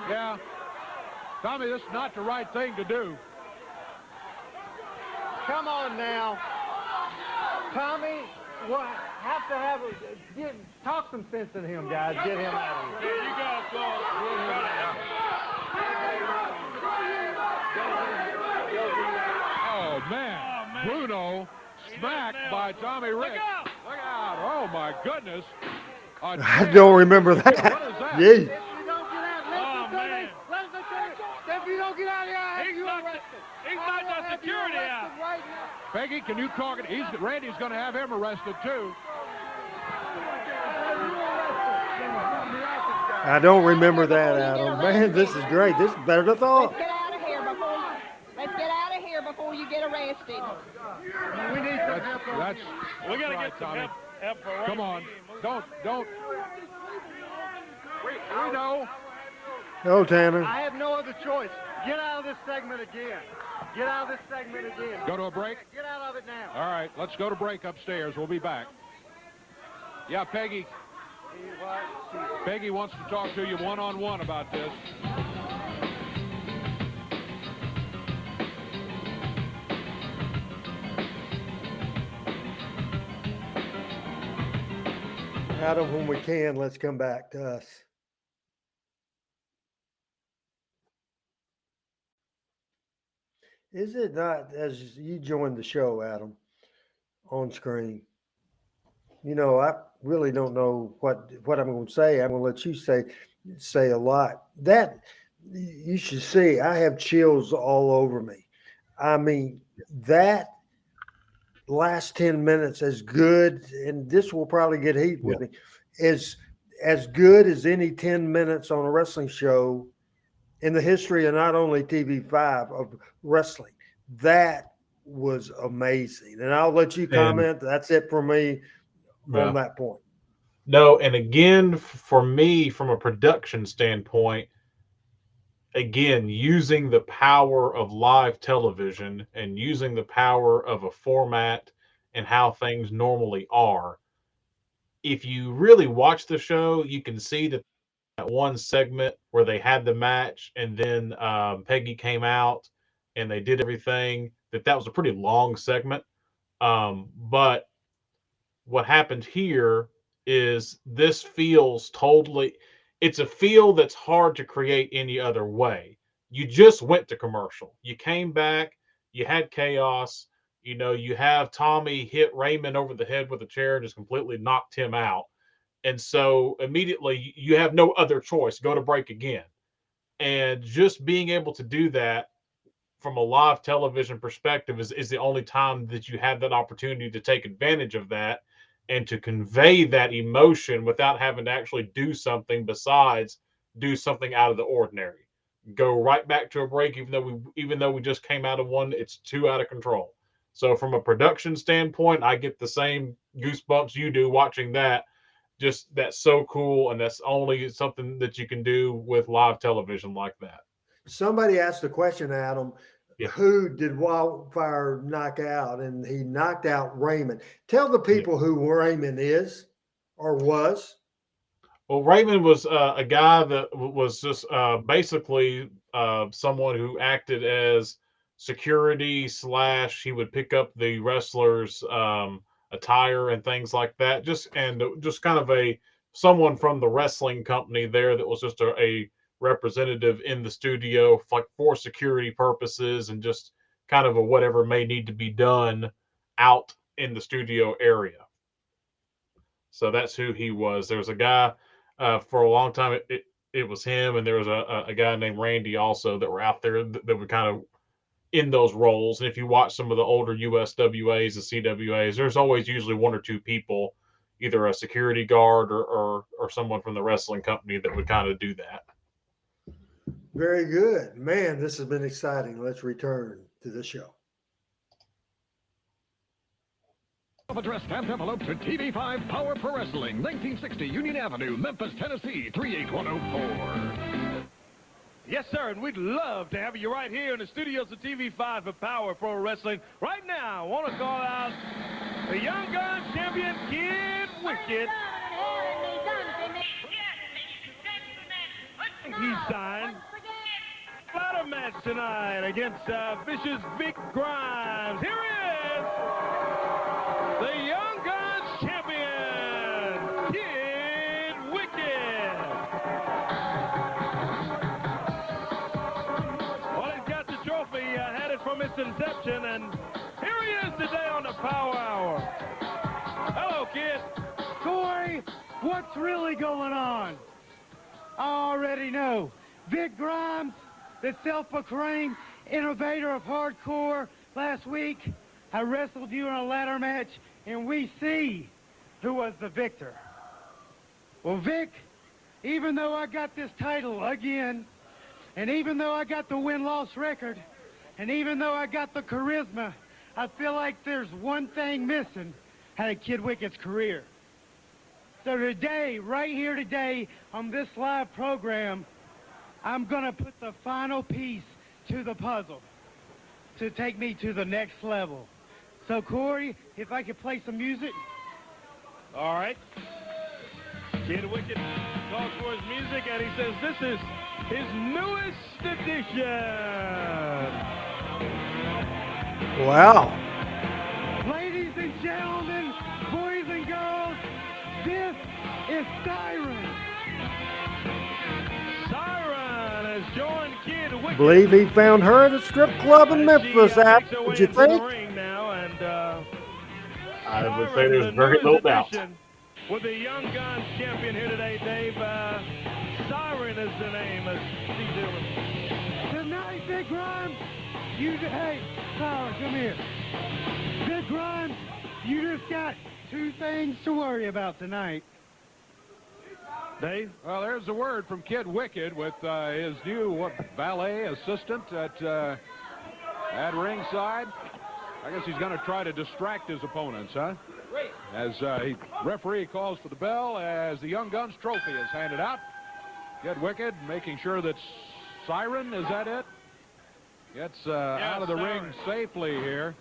Yeah. Tommy, this is not the right thing to do. Come on now. Tommy, we'll have to have talk some sense in him, guys. Get him out of here. You got to go. Oh, man. Bruno smacked by Tommy Rich. Look out. Oh, my goodness. I don't remember that. What is that? Yeah. If you don't get out, if you don't get out of here, I'll have you arrested. He's not the security out. Right now. Peggy, can you talk? Randy's going to have him arrested, too. I don't remember that, Adam. Man, this is great. This is better than I thought. Let's get out of here before you get arrested. We need some help. We got to right, get some Tommy. help for Randy. Come on. Don't. We know. Oh, Tanner. I have no other choice. Get out of this segment again. Get out of this segment again. Go to a break? Get out of it now. All right, let's go to break upstairs. We'll be back. Yeah, Peggy. Peggy wants to talk to you one-on-one about this. Adam, when we can, let's come back to us. Is it not, as you joined the show, Adam, on screen? You know, I really don't know what I'm going to say. I'm going to let you say a lot. That you should see. I have chills all over me. I mean, that last 10 minutes, as good, and this will probably get heat with me, is as good as any 10 minutes on a wrestling show in the history of not only TV5 of wrestling. That was amazing. And I'll let you comment. That's it for me on that point. No, and again, for me, from a production standpoint, again, using the power of live television and using the power of a format and how things normally are. If you really watch the show, you can see that one segment where they had the match and then Peggy came out and they did everything, that was a pretty long segment. But what happened here is this feels totally, it's a feel that's hard to create any other way. You just went to commercial. You came back, you had chaos. You know, you have Tommy hit Raymond over the head with a chair and just completely knocked him out. And so immediately you have no other choice, go to break again. And just being able to do that from a live television perspective is the only time that you have that opportunity to take advantage of that and to convey that emotion without having to actually do something besides do something out of the ordinary. Go right back to a break, even though we just came out of one, it's too out of control. So from a production standpoint, I get the same goosebumps you do watching that. Just that's so cool, and that's only something that you can do with live television like that. Somebody asked the question, Adam, Yeah. who did Wildfire knock out? And he knocked out Raymond. Tell the people who Raymond is or was. Well, Raymond was a guy that was just basically someone who acted as security slash he would pick up the wrestlers' attire and things like that. Just kind of a someone from the wrestling company there that was just a representative in the studio like for security purposes and just kind of a whatever may need to be done out in the studio area. So that's who he was. There was a guy for a long time. It was him, and there was a guy named Randy also that were out there that were kind of in those roles. And if you watch some of the older USWAs and CWAs, there's always usually one or two people, either a security guard or someone from the wrestling company that would kind of do that. Very good. Man, this has been exciting. Let's return to the show. Address stamped envelope to TV5 Power Pro Wrestling, 1960 Union Avenue, Memphis, Tennessee, 38104. Yes, sir, and we'd love to have you right here in the studios of TV5 for Power Pro Wrestling. Right now, I want to call out the Young Guns champion, Kid Wicked. He signed ladder match tonight against Vicious Vic Grimes. Here he is, the Young Guns champion, Kid Wicked. Well, he's got the trophy, had it from its inception, and here he is today on the Power Hour. Hello, Kid. Corey, what's really going on? I already know. Vic Grimes, the self-proclaimed innovator of hardcore, last week I wrestled you in a ladder match, and we see who was the victor. Well, Vic, even though I got this title again, and even though I got the win-loss record, and even though I got the charisma, I feel like there's one thing missing out of Kid Wicked's career. So today, right here today, on this live program, I'm going to put the final piece to the puzzle to take me to the next level. So, Corey, if I could play some music. All right. Kid Wicked calls for his music, and he says this is his newest edition. Wow. Ladies and gentlemen, boys and girls, this is Siren. Siren has joined Kid Wicked. Believe he found her at a strip club in Memphis, Adam. Would you think? Now, and, I would say there's very little doubt. With the Young Guns champion here today, Dave. Siren is the name, as she's doing. Tonight, Vic Grimes, hey, Siren, come here. Vic Grimes, you just got two things to worry about tonight. Dave? Well, there's a word from Kid Wicked with his new valet assistant at ringside. I guess he's going to try to distract his opponents, huh? As referee calls for the bell as the Young Guns trophy is handed out. Kid Wicked making sure that Siren, is that it? Gets out of the ring safely here.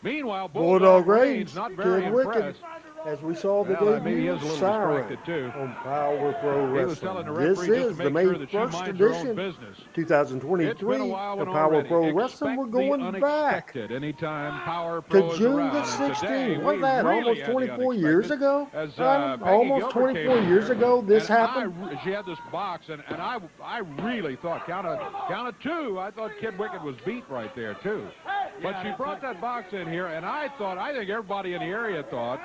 Meanwhile, Bulldog Reigns not very impressed. as we saw the Well, maybe he debut is a little Siren distracted, too. on Power Pro He was telling Wrestling. the This referee just is to the make May sure that she 1st minds her own edition, business. It's been a 2023 while of and Power already. Pro Wrestling. Expect We're the going back unexpected anytime Power to Pro is June around. the And today, 16th. we What's that? really Almost had the 24 years unexpected ago? as, Adam, Peggy almost Gilbert 24 came in years there, ago this and happened. she had this box, and I really thought, count of two, I thought Kid Wicked was beat right there, too. But she brought that box in here, and I think everybody in the area thought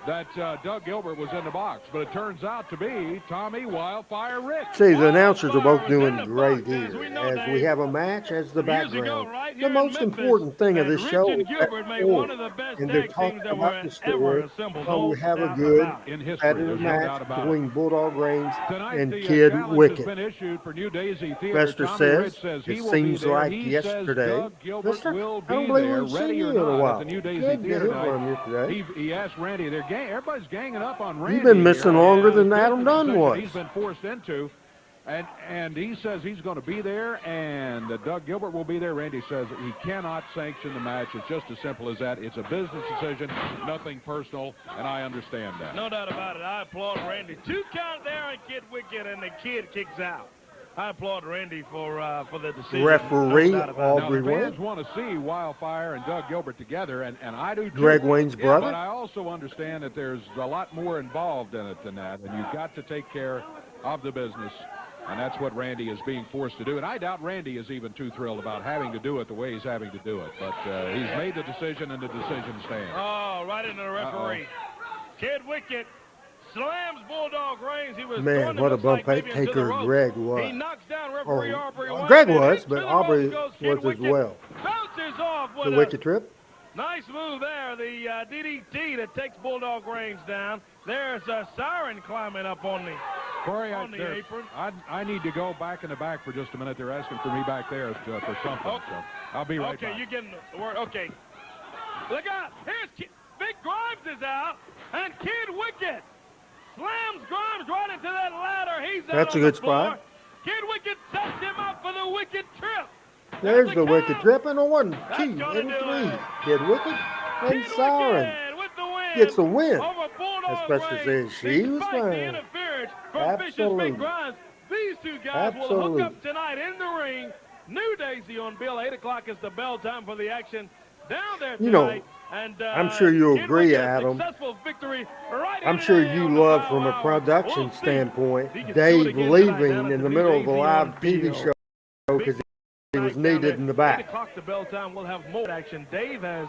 that Doug Gilbert was in the box, but it turns out to be Tommy Wildfire Rich. See, the announcers are both Wildfire was doing in the great box, as here, we know, as we Dave. have a match as the Years ago, background. right The here in most Memphis, important thing of that this Rich show and is Gilbert that made one of forward. the best And they're tag talking teams that about were the ever story. assembled. Well, No we have a doubt good about it. In history, competitive there's no doubt match about it. between Bulldog Reigns Tonight, and the Kid challenge Wicked. has been issued for New Daisy Theater. Fester Tommy says Rich says he it will be seems there. like He yesterday. says Doug Gilbert Lester, will I don't be believe there, we've seen ready you or in a not, while. at the New Daisy Good to Theater hear tonight. from you today. He asked Randy. Everybody's ganging up on Randy. You've been missing here. longer It's than been Adam the Dunn decision was. He's been forced into. And he says he's going to be there, and Doug Gilbert will be there. Randy says he cannot sanction the match. It's just as simple as that. It's a business decision, nothing personal, and I understand that. No doubt about it. I applaud Randy. 2 count there and Kid Wicked, and the Kid kicks out. I applaud Randy for the decision. Referee no doubt about it. Aubrey Now, the Wayne. fans want to see Wildfire and Doug Gilbert together, and I do too. Greg Wayne's brother. But I also understand that there's a lot more involved in it than that, and you've got to take care of the business, and that's what Randy is being forced to do. And I doubt Randy is even too thrilled about having to do it the way he's having to do it. But he's made the decision, and the decision stands. Oh, right into the referee. Kid Wicked slams Bulldog Reigns. He was Man, what a bump taker Greg was. He knocks down referee Aubrey Wayne. Greg was, but Aubrey was as well. Bounces off with The a Wicked Trip. nice move there. The DDT that takes Bulldog Reigns down. There's a Siren climbing up on the Corey, apron. I need to go back in the back for just a minute. They're asking for me back there for something. Okay. So I'll be right Okay, back. you getting the word? Okay. Look out. Here's Big Grimes is out, and Kid Wicked slams Grimes right into that ladder. He's out That's on a good the floor. spot. Kid Wicked sets him up for the Wicked Trip. There's the count. Wicked Trip and a 1, 2, That's and gonna do 3. it. Kid Wicked and Kid Siren Wicked with the win. gets the win. Over Bulldog Especially Reigns, since she was despite the fine. interference from Vicious Absolutely. Big Grimes. These two guys will hook Absolutely. up tonight in the ring. New Daisy on Bill. 8 o'clock is the bell time for the action down there tonight. You know, and, I'm sure you'll Kid agree, Wicked, a Adam. successful victory right I'm here sure today you on the love Power from a Hour. production We'll see standpoint, if he can do it Dave again tonight leaving down at in the the New middle of a Daisy live on TV Bill. show because he was Down there. needed in the 8 back. o'clock the bell time. We'll have more action. Dave has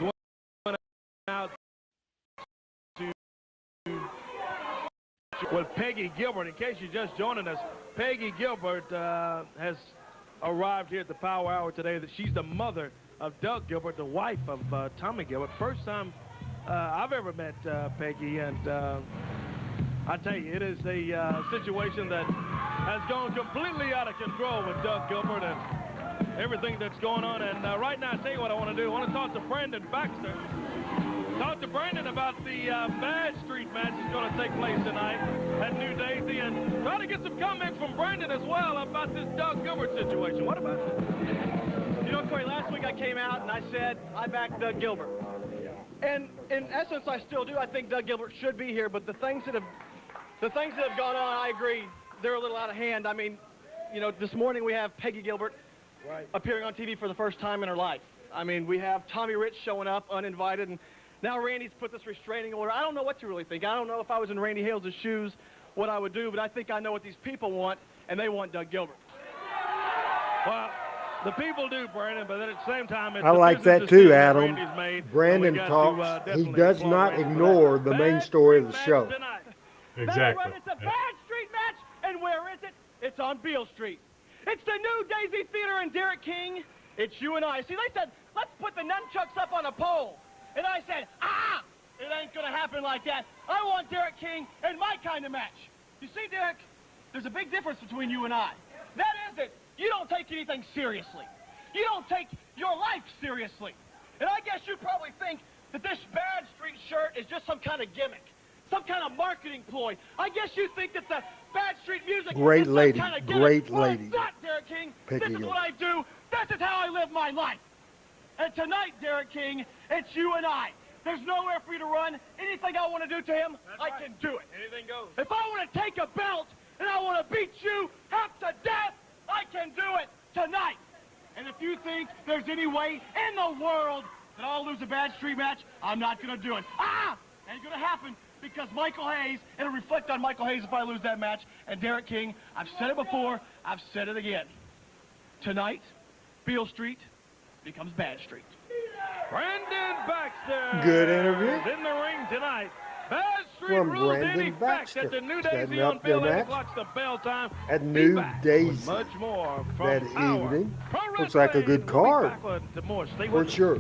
went out to with Peggy Gilbert. In case you're just joining us, Peggy Gilbert has arrived here at the Power Hour today. That she's the mother of Doug Gilbert, the wife of Tommy Gilbert. First time I've ever met Peggy, and I tell you, it is a situation that has gone completely out of control with Doug Gilbert and everything that's going on. And right now, I tell you what I want to do. I want to talk to Brandon Baxter. Talk to Brandon about the Bad Street match that's going to take place tonight at New Daisy, and try to get some comments from Brandon as well about this Doug Gilbert situation. What about it? You know, Corey, last week I came out and I said I backed Doug Gilbert. And in essence, I still do. I think Doug Gilbert should be here, but the things that have gone on, I agree, they're a little out of hand. I mean, you know, this morning we have Peggy Gilbert appearing on TV for the first time in her life. I mean, we have Tommy Rich showing up uninvited, and now Randy's put this restraining order. I don't know what to really think. I don't know if I was in Randy Hales' shoes what I would do, but I think I know what these people want, and they want Doug Gilbert. Well, the people do, Brandon, but then at the same time, it's I like that too, Adam. Brandon talks. He does not ignore the main story of the show. Exactly. It's a Bad Street match, and where is it? It's on Beale Street. It's the New Daisy Theater in Derek King. It's you and I. See, they said, let's put the nunchucks up on a pole. And I said, it ain't going to happen like that. I want Derek King in my kind of match. You see, Derek, there's a big difference between you and I. That is that you don't take anything seriously. You don't take your life seriously. And I guess you probably think that this Bad Street shirt is just some kind of gimmick, some kind of marketing ploy. I guess you think that the Bad Street music Great is some lady, kind of gimmick. great Well, lady. it's not, Derek King. Peggy This is Gilbert. what I do. This is how I live my life. And tonight, Derek King, it's you and I. There's nowhere for you to run. Anything I want to do to him, I can do it. Anything goes. If I want to take a belt and I want to beat you half to death, I can do it tonight. And if you think there's any way in the world that I'll lose a bad street match, I'm not going to do it. Ain't going to happen because Michael Hayes, it'll reflect on Michael Hayes if I lose that match. And Derek King, I've said it before, I've said it again. Tonight, Beale Street becomes Bad Street. Brandon Baxter. Good interview. is in the ring tonight. Bad Street From rules in Brandon effect Baxter. at the New Setting Daisy up on their Bill 8 match o'clock's the bell time. at Be New back with Daisy much more from that our evening. Pro Looks like a Wrestling. good We'll be card. back with more. Stay For with us. sure.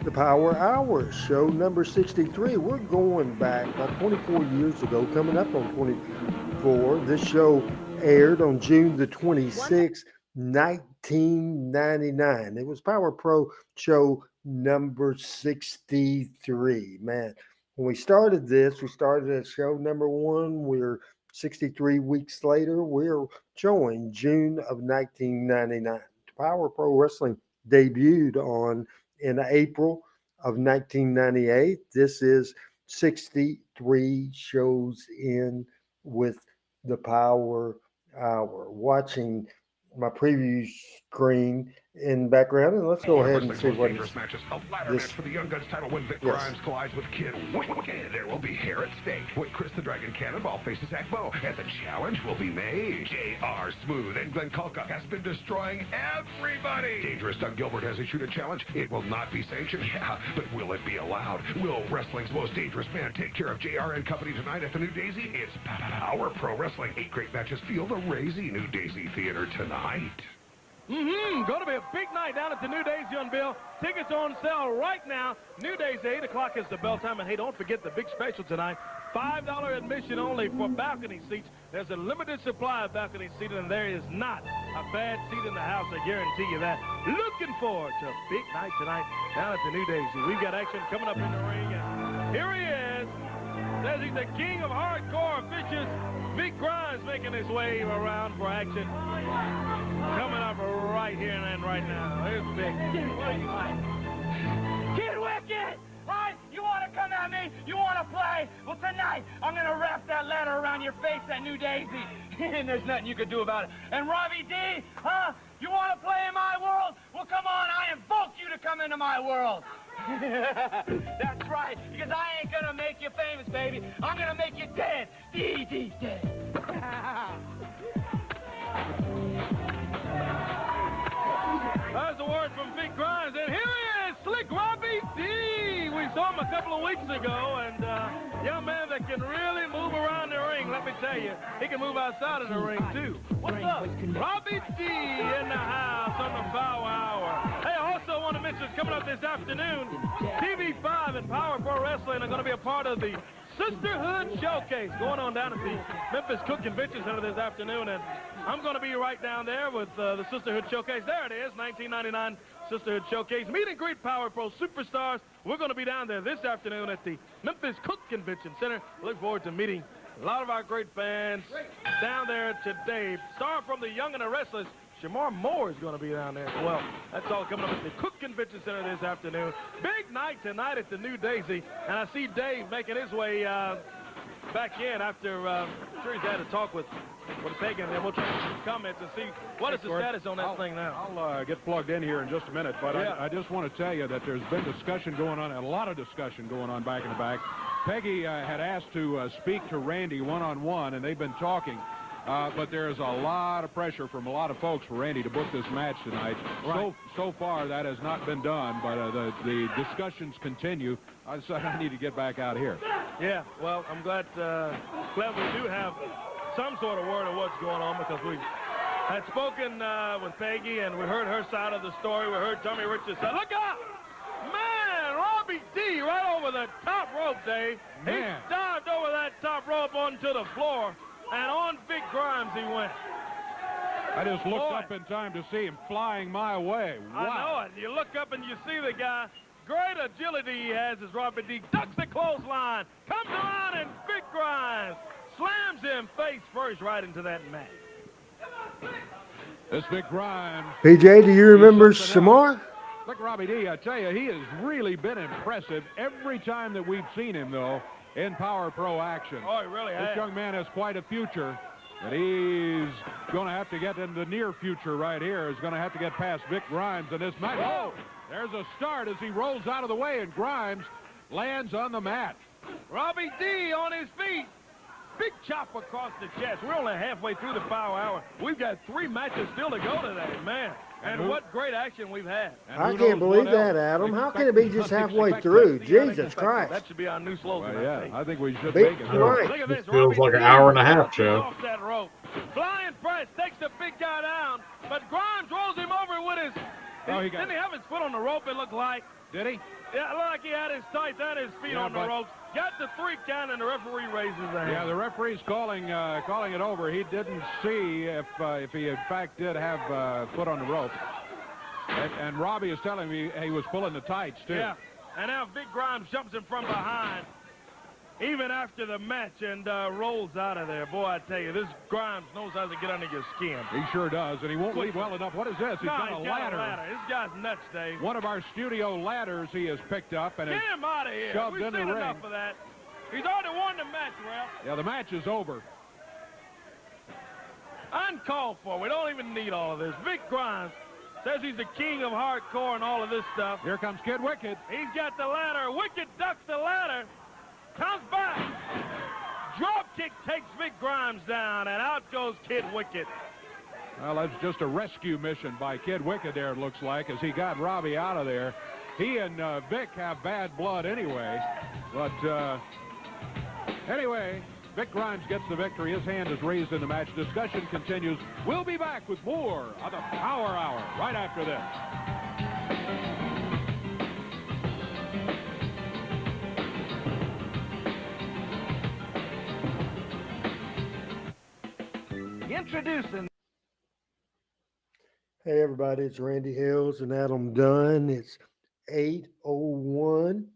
The Power Hour, show number 63. We're going back about 24 years ago, coming up on 24. This show aired on June the 26th, 1999. It was Power Pro show number 63. Man, when we started this, we started at show number 1. We're 63 weeks later. We're showing June of 1999. Power Pro Wrestling debuted on in April of 1998. This is 63 shows in with the Power Hour. Watching my preview screen in background, and let's go ahead and see what dangerous matches. A ladder this. match for the Young Guns title when Vic Grimes collides with Kid Wicked. There will be hair at stake when Chris the Dragon Cannonball faces Ekbo, and the challenge will be made. J.R. Smooth and Glenn Kulka has been destroying everybody. Dangerous Doug Gilbert has issued a challenge. It will not be sanctioned, yeah, but will it be allowed? Will wrestling's most dangerous man take care of J.R. and company tonight at the New Daisy? It's Power Pro Wrestling. 8 great matches fill the Razy New Daisy Theater tonight. Going to be a big night down at the New Daisy on Bill. Tickets on sale right now. New Daisy, 8 o'clock is the bell time. And hey, don't forget the big special tonight. $5 admission only for balcony seats. There's a limited supply of balcony seating, and there is not a bad seat in the house. I guarantee you that. Looking forward to a big night tonight down at the New Daisy. We've got action coming up in the ring. And here he is. Says he's the king of hardcore bitches. Big Grimes making his way around for action. Coming up right here and right now. Here's Big. What do you like? Kid Wicked! Right? You want to come at me? You want to play? Well, tonight, I'm going to wrap that ladder around your face at New Daisy. And there's nothing you can do about it. And Robbie D, huh? You want to play in my world? Well, come on, I invoke you to come into my world. That's right, because I ain't going to make you famous, baby. I'm going to make you dead. D dead. That's a word from Big Grimes, and here he is, Slick Robbie D. We saw him a couple of weeks ago, and young man that can really move around the ring. Let me tell you, he can move outside of the ring too. What's up, Robbie D in the house on the Power Hour. Hey, I also want to mention coming up this afternoon, TV5 and Power Pro Wrestling are going to be a part of the Sisterhood Showcase going on down at the Memphis Cook Convention Center this afternoon, and I'm going to be right down there with the Sisterhood Showcase. There it is, 1999 Sisterhood Showcase. Meet and greet Power Pro Superstars. We're going to be down there this afternoon at the Memphis Cook Convention Center. Look forward to meeting a lot of our great fans down there today. Star from the Young and the Restless, Shamar Moore is going to be down there as well. That's all coming up at the Cook Convention Center this afternoon. Big night tonight at the New Daisy. And I see Dave making his way back in after, I'm sure he's had a talk with Peggy, and then we'll try to get some comments and see what is the status on that thing now. I'll get plugged in here in just a minute, but I just want to tell you that there's been discussion going on, a lot of discussion going on back in the back. Peggy had asked to speak to Randy one-on-one, and they've been talking. But there's a lot of pressure from a lot of folks for Randy to book this match tonight. Right. So far, that has not been done, but the discussions continue. I decided I need to get back out here. Yeah, well, I'm glad we do have some sort of word of what's going on, because we had spoken with Peggy, and we heard her side of the story. We heard Tommy Richards say, look out! Man, Robbie D right over the top rope, Dave. Man. He dived over that top rope onto the floor. And on Big Grimes he went. I just looked up in time to see him flying my way. Wow. I know it. You look up and you see the guy. Great agility he has as Robbie D ducks the clothesline, comes around, and Big Grimes slams him face first right into that mat. This Big Grimes. PJ, do you remember Shamar? Look, Robbie D, I tell you, he has really been impressive every time that we've seen him, though, in Power Pro action. Oh, he really has. This young man has quite a future, and he's going to have to get in the near future right here. He's going to have to get past Vic Grimes in this match. Oh, there's a start as he rolls out of the way, and Grimes lands on the mat. Robbie D on his feet. Big chop across the chest. We're only halfway through the Power Hour. We've got 3 matches still to go today, man. And what great action we've had. I can't believe that, Adam. How can it be just halfway through? Jesus Christ. That should be our new slogan. Well, yeah, I think we should Big make it. right. Look at this. Feels like an Robbie hour and a D half, Joe. Off that rope. Flying press takes the big guy down, but Grimes rolls him over with his... Didn't he have his foot on the rope, it looked like? Did he? Yeah, it looked like he had his tights and his feet on the ropes. Got the 3 count, and the referee raises his hand. Yeah, the referee's calling it over. He didn't see if he in fact did have foot on the rope. And Robbie is telling me he was pulling the tights, too. Yeah, and now Vic Grimes jumps him from behind, even after the match, and rolls out of there. Boy, I tell you, this Grimes knows how to get under your skin. He sure does, and he won't leave well enough. What is this? He's got a ladder. This guy's nuts, Dave. One of our studio ladders he has picked up and Get him out of here. shoved We've in the seen ring. enough of that. He's already won the match, Ralph. Yeah, the match is over. Uncalled for. We don't even need all of this. Vic Grimes says he's the king of hardcore and all of this stuff. Here comes Kid Wicked. He's got the ladder. Wicked ducks the ladder. Comes back. Drop kick takes Vic Grimes down, and out goes Kid Wicked. Well, that's just a rescue mission by Kid Wicked there, it looks like, as he got Robbie out of there. He and Vic have bad blood anyway. But anyway, Vic Grimes gets the victory. His hand is raised in the match. Discussion continues. We'll be back with more of the Power Hour right after this. Introducing. Hey, everybody, it's Randy Hales and Adam Dunn. It's 8:01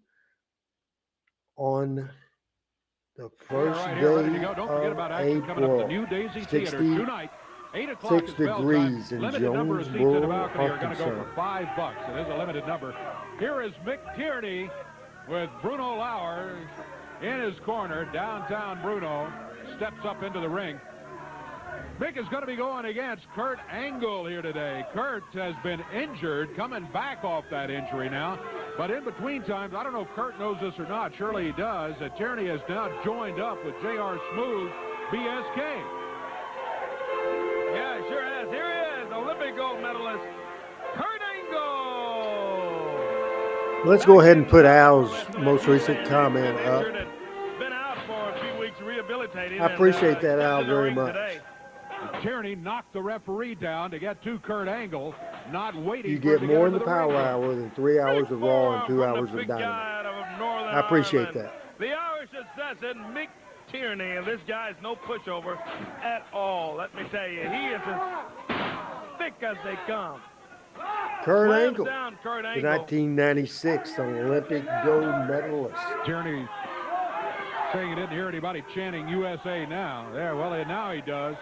on the first Right day here, ready to go. Don't forget about of action coming up at the April. New Daisy Theater tonight. 8 o'clock 6 is bell time. degrees in Limited number of seats in the Jonesboro, balcony are going to go Arkansas. for $5. It is a limited number. Here is Mick Tierney with Bruno Lauer in his corner. Downtown Bruno steps up into the ring. Mick is going to be going against Kurt Angle here today. Kurt has been injured, coming back off that injury now. But in between times, I don't know if Kurt knows this or not. Surely he does. Tierney has now joined up with J.R. Smooth, BSK. Yeah, sure has. Here he is, Olympic gold medalist, Kurt Angle. Let's go ahead and put Al's most recent comment up. Been out for a few weeks rehabilitating. I appreciate that, Al, very much. Today. Tierney knocked the referee down to get to Kurt Angle, not waiting You for get him to more in into the Power ring. Hour than 3 hours of Raw and 2 hours of Dynamite. I appreciate that. The Irish assassin, Mick Tierney, and this guy's no pushover at all. Let me tell you, he is as thick as they come. Kurt Slams Angle, down Kurt the Angle. 1996 Olympic gold medalist. Tierney saying he didn't hear anybody chanting USA now. There, well, now he does.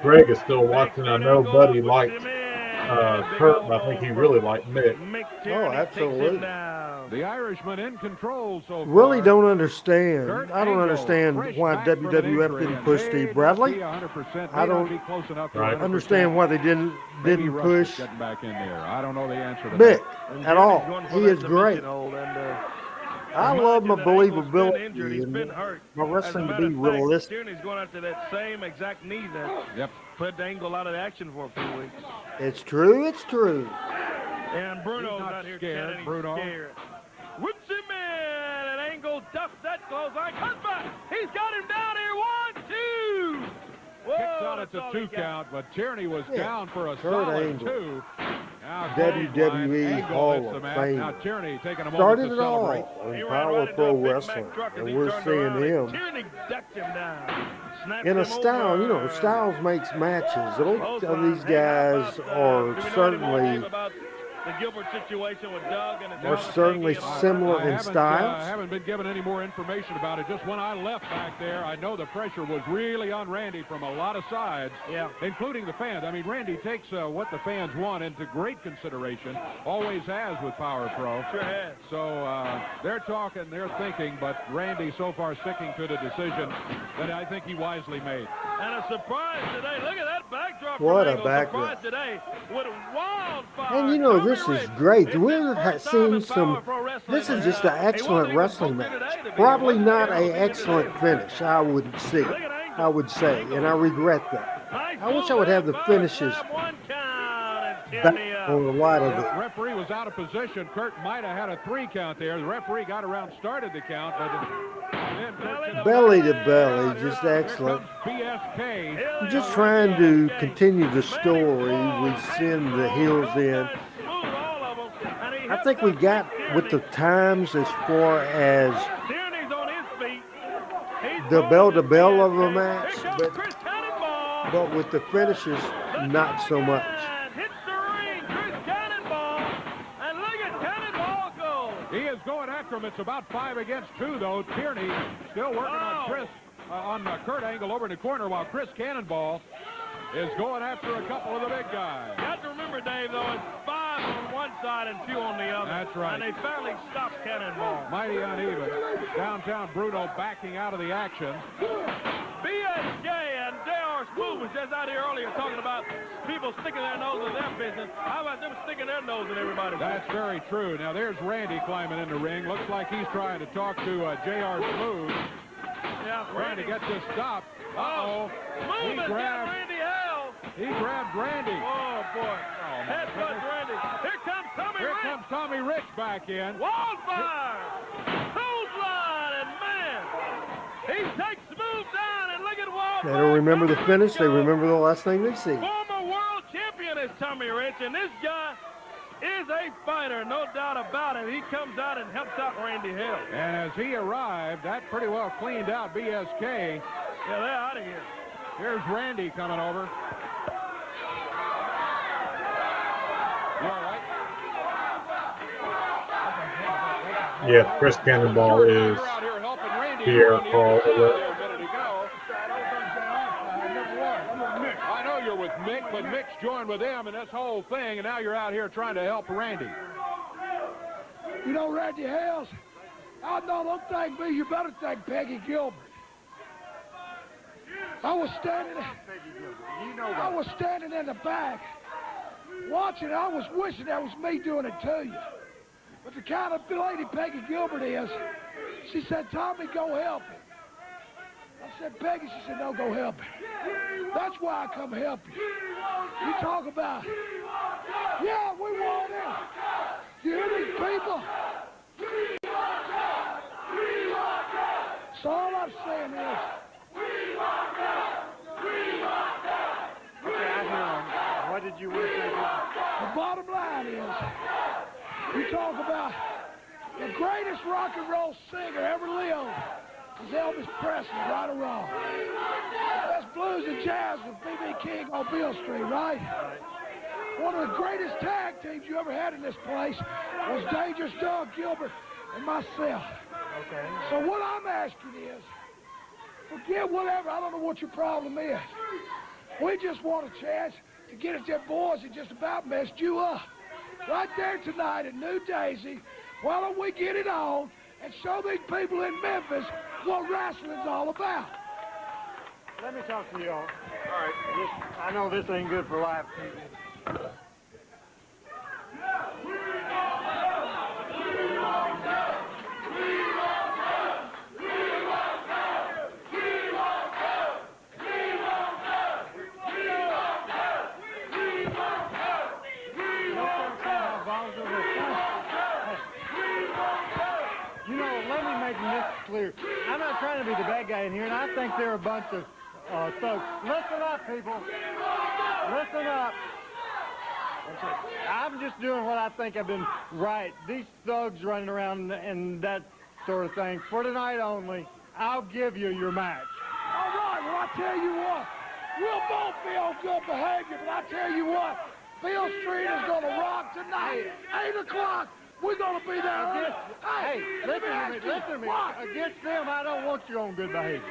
Greg is still watching. I know Buddy liked Kurt, but I think he really liked Mick. Oh, absolutely. The Irishman in control so far. Really don't understand. Kurt I don't Angle, understand fresh why back from an WWF injury, didn't and push may Steve not Bradley. be 100%, I may not don't be close enough to Right. 100%. understand why they didn't Maybe Russ is push getting back in there. I don't know the answer to Mick that. at all. He is great. I love my believability and my wrestling to be realistic. Tierney's going after that same exact knee that put Angle out of the action for a few weeks. It's true. It's true. And Bruno's He's not out here scared, chanting, Bruno. scared. Whips him in, and Angle ducks that clothesline. Cut back. He's got him down here. 1, 2. Whoa, Kicks out at that's the all he 2 got. count, but Tierney was down for a Kurt solid Angle. 2. Now WWE Angle Hall hits of the mat. Fame. Now Tierney taking a moment Started to it celebrate. all He in ran Power right into Pro a Big Mac Wrestling, truck as and he we're turned seeing around, him. and Tierney ducked him down. Snapped In a him style, over. you know, Styles makes matches. Both Both of lines. these Hey, how guys about, are do we know any more, certainly Dave, about the Gilbert situation with Doug and his They're certainly similar in styles. I haven't been given any more information about it. Just when I left back there, I know the pressure was really on Randy from a lot of sides, including the fans. I mean, Randy takes what the fans want into great consideration, always has with Power Pro. Sure has. So they're talking, they're thinking, but Randy so far sticking to the decision that I think he wisely made. And a surprise today. Look at that backdrop. What a Surprise backdrop. today with wildfire. And you know, this is great. We're seeing some, this is just an excellent wrestling match. Probably not an excellent finish, I would say, and I regret that. I wish I would have the finishes back on a lot of The it. referee was out of position. Kurt might have had a 3 count there. The referee got around, started the count, but then Belly to belly, just excellent. BSK. Just trying to continue the story. We send the heels in. I think we got with the times as far as the bell-to-bell of a match, but with the finishes, not so much. He is going after him. It's about 5 against 2, though. Tierney still working on Chris, on Kurt Angle over in the corner, while Chris Cannonball is going after a couple of the big guys. You have to remember, Dave, though, it's 5 on one side and 2 on the other. That's right. And they finally stopped Cannonball. Mighty uneven. Downtown Bruno backing out of the action. BSK and J.R. Smooth was just out here earlier talking about people sticking their nose in their business. How about them sticking their nose in everybody's business? That's very true. Now, there's Randy climbing in the ring. Looks like he's trying to talk to J.R. Smooth. Yeah, trying to get this stop. Uh-oh. Smooth has got Randy Hales. He grabbed Randy. Oh, boy. Headbutt Randy. Here comes Tommy Rich. Here comes Tommy Rich back in. Wildfire. Clothesline, and man, he takes Smooth down, and look at Wildfire. They don't remember the finish. They remember the last thing they see. Former world champion is Tommy Rich, and this guy is a fighter, no doubt about it. He comes out and helps out Randy Hales. And as he arrived, that pretty well cleaned out BSK. Yeah, they're out of here. Here's Randy coming over. You all right? Yeah, Chris Cannonball is here for I know you're with Mick, but Mick's joined with them in this whole thing, and now you're out here trying to help Randy. You know, Randy Hales, don't thank me, you better thank Peggy Gilbert. I was standing in the back watching. I was wishing that was me doing it to you. But the kind of lady Peggy Gilbert is, she said, Tommy, go help him. I said, Peggy, she said, no, go help him. That's why I come help you. You talk about, yeah, we want him. You hear these people? So all I'm saying is, What did you want to say? the bottom line is, you talk about the greatest rock and roll singer ever lived was Elvis Presley, right or wrong. Best blues and jazz with B.B. King on Beale Street, right? One of the greatest tag teams you ever had in this place was Dangerous Doug Gilbert and myself. Okay. So what I'm asking is, forget whatever, I don't know what your problem is. We just want a chance to get at them boys that just about messed you up. Right there tonight at New Daisy, why don't we get it on and show these people in Memphis what wrestling's all about? Let me talk to you all. All right. I know this ain't good for live TV. Clear. I'm not trying to be the bad guy in here, and I think they're a bunch of thugs. Listen up, people. Listen up. I'm just doing what I think I've been right. These thugs running around and that sort of thing. For tonight only, I'll give you your match. All right, well, I tell you what, we'll both be on good behavior, but I tell you what, Beale Street is going to rock tonight. 8 o'clock. We're going to be there. Hey, Listen to me. What? Against them, I don't want you on good behavior.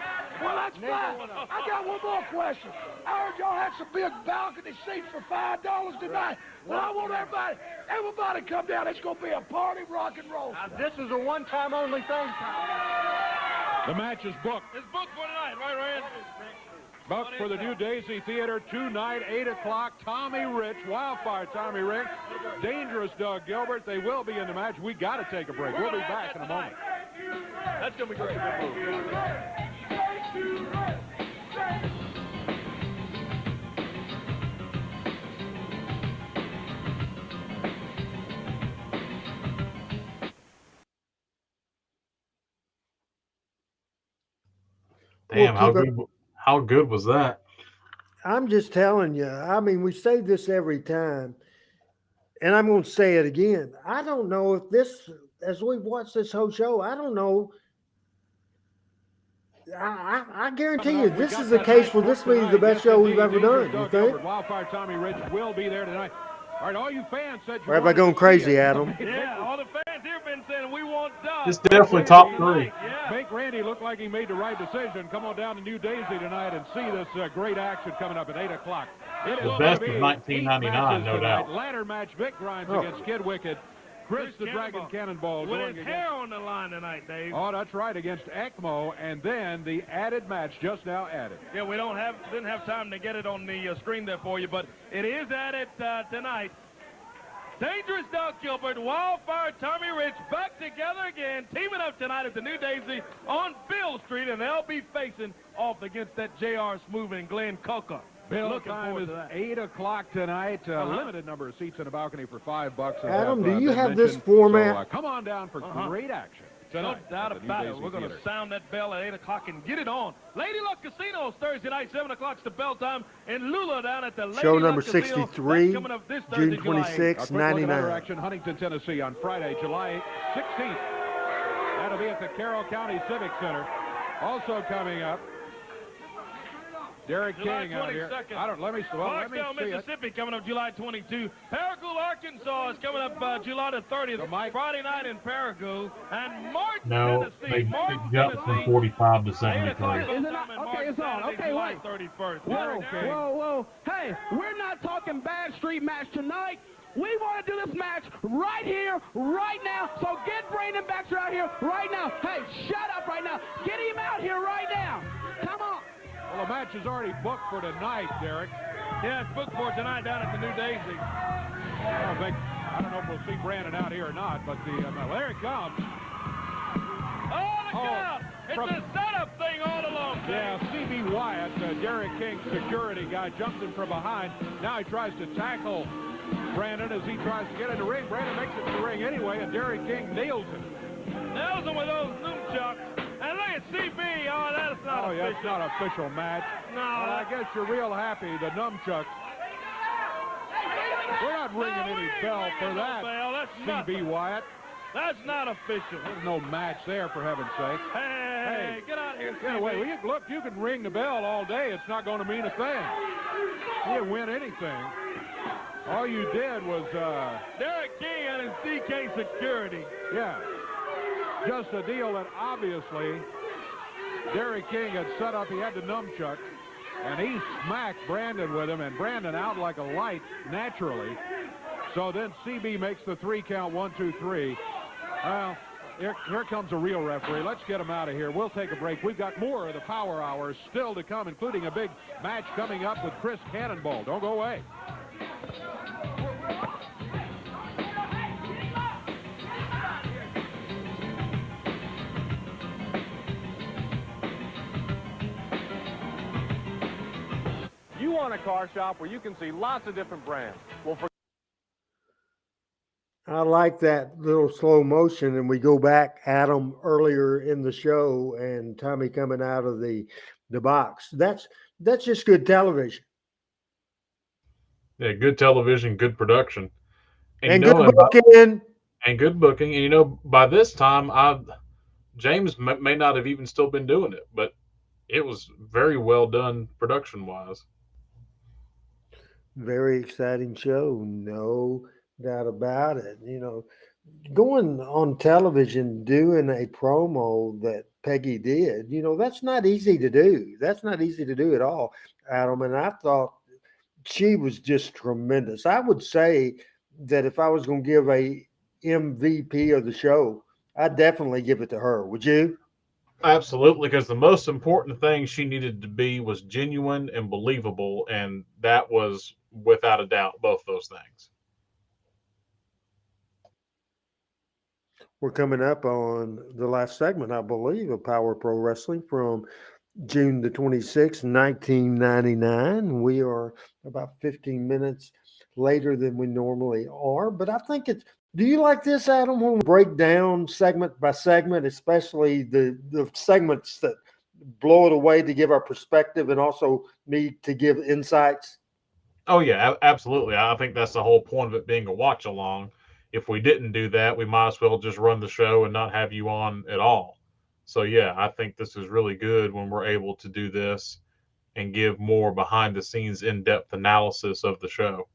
Well, that's fine. I got one more question. I heard y'all had some big balcony seats for $5 tonight. But I want everybody come down. It's going to be a party, rock and roll. Now, this is a one-time only thing. The match is booked. It's booked for tonight, right, Rand? Booked for the New Daisy Theater tonight, 8 o'clock. Tommy Rich, Wildfire Tommy Rich, Dangerous Doug Gilbert. They will be in the match. We got to take a break. We'll be back in a moment. That's going to be great. Damn, We'll how good was that? I'm just telling you. I mean, we say this every time, and I'm going to say it again. I don't know if this, as we've watched this whole show, I don't know. I guarantee you, this is the case where this will be the best show we've ever done. You think? Wildfire Tommy Rich will be there tonight. All right, all you fans said you Or am I going crazy, Adam? Yeah, all the fans here have been saying we want Doug. It's definitely top three. Yeah. Make Randy look like he made the right decision. Come on down to New Daisy tonight and see this great action coming up at 8 o'clock. It The is best gonna of be 1999, no tonight. doubt. Ladder match, Vic Grimes against Kid Wicked. Chris the Dragon Cannonball With going his against... hair on the line tonight, Dave. Oh, that's right, against ECMO, and then the added match just now added. Yeah, we didn't have time to get it on the screen there for you, but it is added tonight. Dangerous Doug Gilbert, Wildfire Tommy Rich back together again, teaming up tonight at the New Daisy on Bill Street, and they'll be facing off against that J.R. Smoove and Glenn Coker. Bill, Looking time forward is to that. 8 o'clock tonight. Limited number of seats in the balcony for $5. Adam, do you been have this mentioned. format? So, come on down for great action. No Tonight doubt at the New about it. Daisy We're going to Theater. sound that bell at 8 o'clock and get it on. Lady Luck Casinos Thursday night, 7 o'clock's the bell time in Lula down at the Lady Show Luck number Casino. 63, That's coming up this June Thursday, July 8th. 26, A quick look at other 99. action, Huntington, Tennessee on Friday, July 16th. That'll be at the Carroll County Civic Center. Also coming up, Derek July King out here. 22nd. Let me Clarksdale, see it. Mississippi, coming up July 22. Paragould, Arkansas is coming up July the 30th. Friday night in Paragould. And Martin, No, Tennessee. they Martin, jumped from Tennessee. 45 to 8 o'clock 73. is it not? Okay, it's on. Okay, July 31st. Whoa. Hey, we're not talking bad street match tonight. We want to do this match right here, right now. So get Brandon Baxter out here right now. Hey, shut up right now. Get him out here right now. Come on. Well, the match is already booked for tonight, Derek. Yeah, it's booked for tonight down at the New Daisy. I don't know if we'll see Brandon out here or not, but there he comes. Oh, look out! It's a setup thing all along. Yeah, C.B. Wyatt, Derek King's security guy, jumps in from behind. Now he tries to tackle Brandon as he tries to get in the ring. Brandon makes it to the ring anyway, and Derek King nails him. Nails him with those nunchucks. And look at CB. Oh, that's not official. That's not an official match. No. Well, I guess you're real happy, the nunchucks. We're not ringing any bell for that, C.B. Wyatt. That's not official. There's no match there, for heaven's sake. Hey, get out here. Get away. Well, look, you can ring the bell all day. It's not going to mean a thing. You didn't win anything. All you did was... Derek King and his DK security. Yeah. Just a deal that obviously Derek King had set up. He had the nunchuck, and he smacked Brandon with him, and Brandon out like a light naturally. So then CB makes the 3 count, 1, 2, 3. Well, here comes a real referee. Let's get him out of here. We'll take a break. We've got more of the Power Hours still to come, including a big match coming up with Chris Cannonball. Don't go away. You want a car shop where you can see lots of different brands. Well, I like that little slow motion, and we go back, Adam, earlier in the show, and Tommy coming out of the box. That's just good television. Yeah, good television, good production, and good booking. And good booking. And you know, by this time, James may not have even still been doing it, but it was very well done production-wise. Very exciting show, no doubt about it. Going on television doing a promo that Peggy did, that's not easy to do. That's not easy to do at all, Adam. And I thought she was just tremendous. I would say that if I was going to give a MVP of the show, I'd definitely give it to her. Would you? Absolutely, because the most important thing she needed to be was genuine and believable, and that was without a doubt both those things. We're coming up on the last segment, I believe, of Power Pro Wrestling from June the 26th, 1999. We are about 15 minutes later than we normally are, but I think it's. Do you like this, Adam? When we break down segment by segment, especially the segments that blow it away to give our perspective and also me to give insights? Oh yeah, absolutely. I think that's the whole point of it being a watch along. If we didn't do that, we might as well just run the show and not have you on at all. So yeah, I think this is really good when we're able to do this and give more behind the scenes in-depth analysis of the show.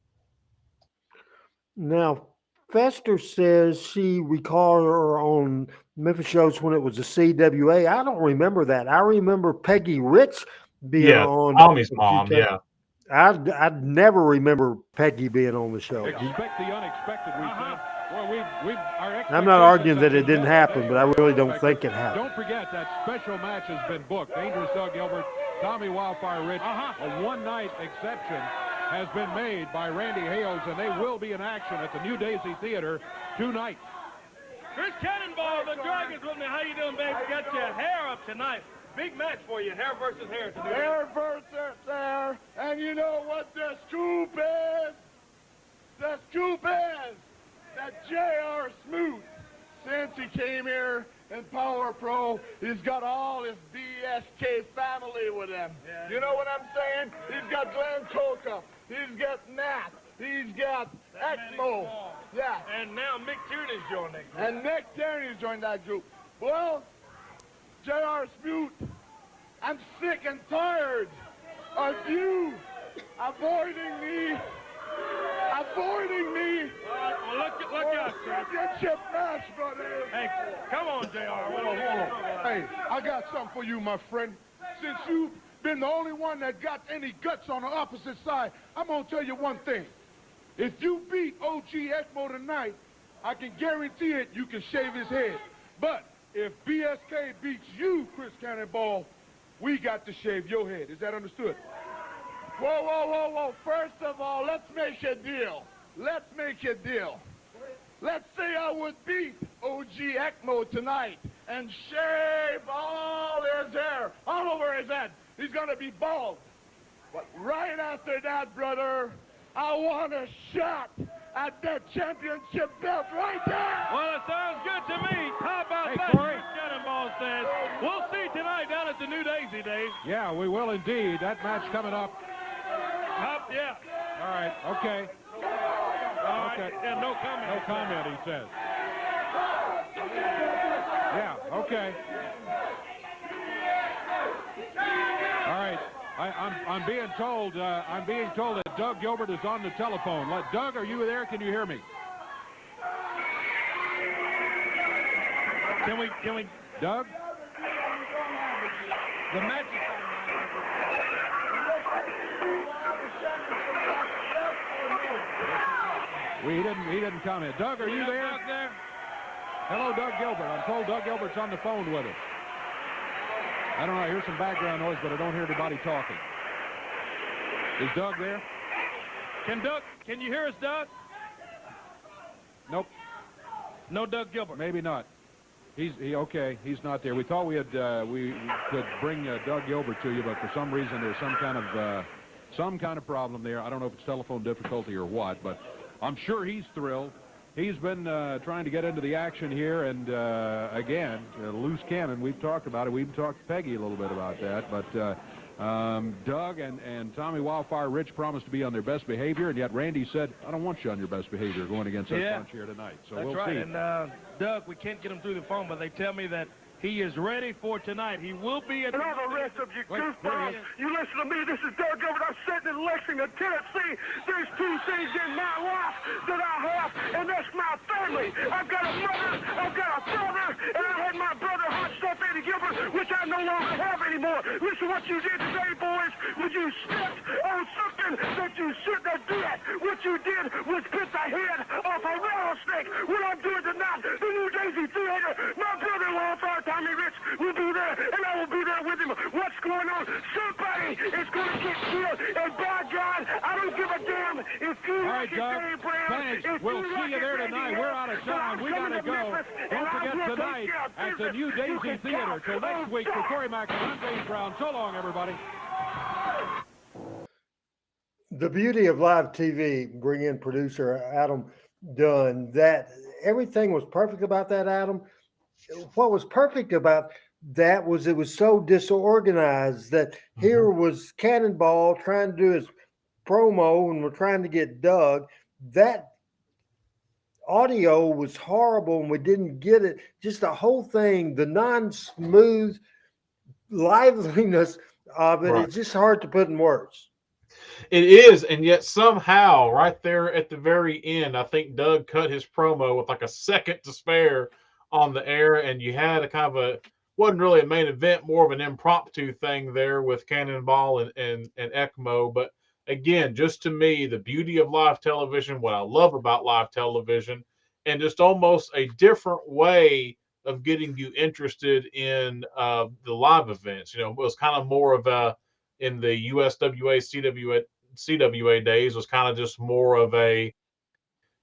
Now, Fester says she recalled her on Memphis shows when it was a CWA. I don't remember that. I remember Peggy Rich being Yeah, on Tommy's a few mom, times. yeah. I'd never remember Peggy being on the show. Expect the unexpected, we said. Well, our I'm not arguing that it expectations didn't have been happen, met. but I really don't Unexpected. think it happened. Don't forget that special match has been booked. Dangerous Doug Gilbert, Tommy Wildfire Rich. A one-night exception has been made by Randy Hales, and they will be in action at the New Daisy Theater tonight. Chris Cannonball, the Dragon's with me. How you doing, baby? Got your hair up tonight. Big match for you, hair versus hair tonight. Hair versus hair. And you know what the scoop is? The scoop is that J.R. Smoot, since he came here in Power Pro, he's got all his BSK family with him. Yeah. You know what I'm saying? He's got Glenn Coca. He's got Nat. He's got Exmo. Yeah. And now Mick Tierney's joined that group. And Mick Tierney's joined that group. Well, J.R. Smoot, I'm sick and tired of you avoiding me. All right, well, look out, Chris. Championship match, brother. Hey, come on, JR. Hold on. Hey, I got something for you, my friend. Since you've been the only one that got any guts on the opposite side, I'm going to tell you one thing. If you beat OG Ecmo tonight, I can guarantee it you can shave his head. But if BSK beats you, Chris Cannonball, we got to shave your head. Is that understood? Whoa. First of all, let's make a deal. Let's say I would beat OG Ecmo tonight and shave all his hair all over his head. He's going to be bald. But right after that, brother, I want a shot at that championship belt right there. Well, it sounds good to me. How about that? Corey. Chris Cannonball says. We'll see tonight down at the New Daisy, Dave. Yeah, we will indeed. That match coming up. Yeah. All right, okay. All right. Yeah, no comment. No comment, he says. Yeah, okay. All right. I'm being told that Doug Gilbert is on the telephone. Doug, are you there? Can you hear me? Can we Doug? the match is He didn't comment. Doug, are you there? Hello, Doug Gilbert. I'm told Doug Gilbert's on the phone with us. I don't know. I hear some background noise, but I don't hear anybody talking. Is Doug there? Can you hear us, Doug? Nope. No Doug Gilbert. Maybe not. Okay. He's not there. We thought we could bring Doug Gilbert to you, but for some reason there's some kind of problem there. I don't know if it's telephone difficulty or what, but I'm sure he's thrilled. He's been trying to get into the action here, and again, loose cannon. We've talked about it. We've talked to Peggy a little bit about that, but Doug and Tommy Wildfire Rich promised to be on their best behavior, and yet Randy said, I don't want you on your best behavior going against that bunch here tonight. So That's we'll right. see. And Doug, we can't get him through the phone, but they tell me that He is ready for tonight. He will be at and all the rest of you goofballs, you listen to me. This is Doug Gilbert. I'm sitting in Lexington, Tennessee. There's two things in my life that I have, and that's my family. I've got a mother, I've got a father, and I had my brother, Hot Stuff Eddie Gilbert, which I no longer have anymore. Listen what you did today, boys. When you stepped on something that you shouldn't have did. What you did was put the head off a rattlesnake. What I'm doing tonight, the New Daisy Theater, my brother-in-law, Tommy Rich, will be there, and I will be there with him. What's going on? Somebody is going to get killed, and by God, I don't give a damn if you like it, Dave Brown. Thanks. We'll see you there tonight. We're out of time. We got to go. Don't forget tonight at the New Daisy Theater. Till next week, for Corey Mack and I'm Dave Brown. So long, everybody. The beauty of live TV, bring in producer Adam Dunn, that everything was perfect about that, Adam. What was perfect about that was it was so disorganized that here was Cannonball trying to do his promo and we're trying to get Doug. That audio was horrible and we didn't get it. Just the whole thing, the non-smooth liveliness of it, it's just hard to put in words. It is, and yet somehow, right there at the very end, I think Doug cut his promo with like a second to spare on the air, and you had a kind of a wasn't really a main event, more of an impromptu thing there with Cannonball and ECMO. But again, just to me, the beauty of live television, what I love about live television, and just almost a different way of getting you interested in the live events. You know, it was kind of more of a in the USWA, CWA days was kind of just more of a,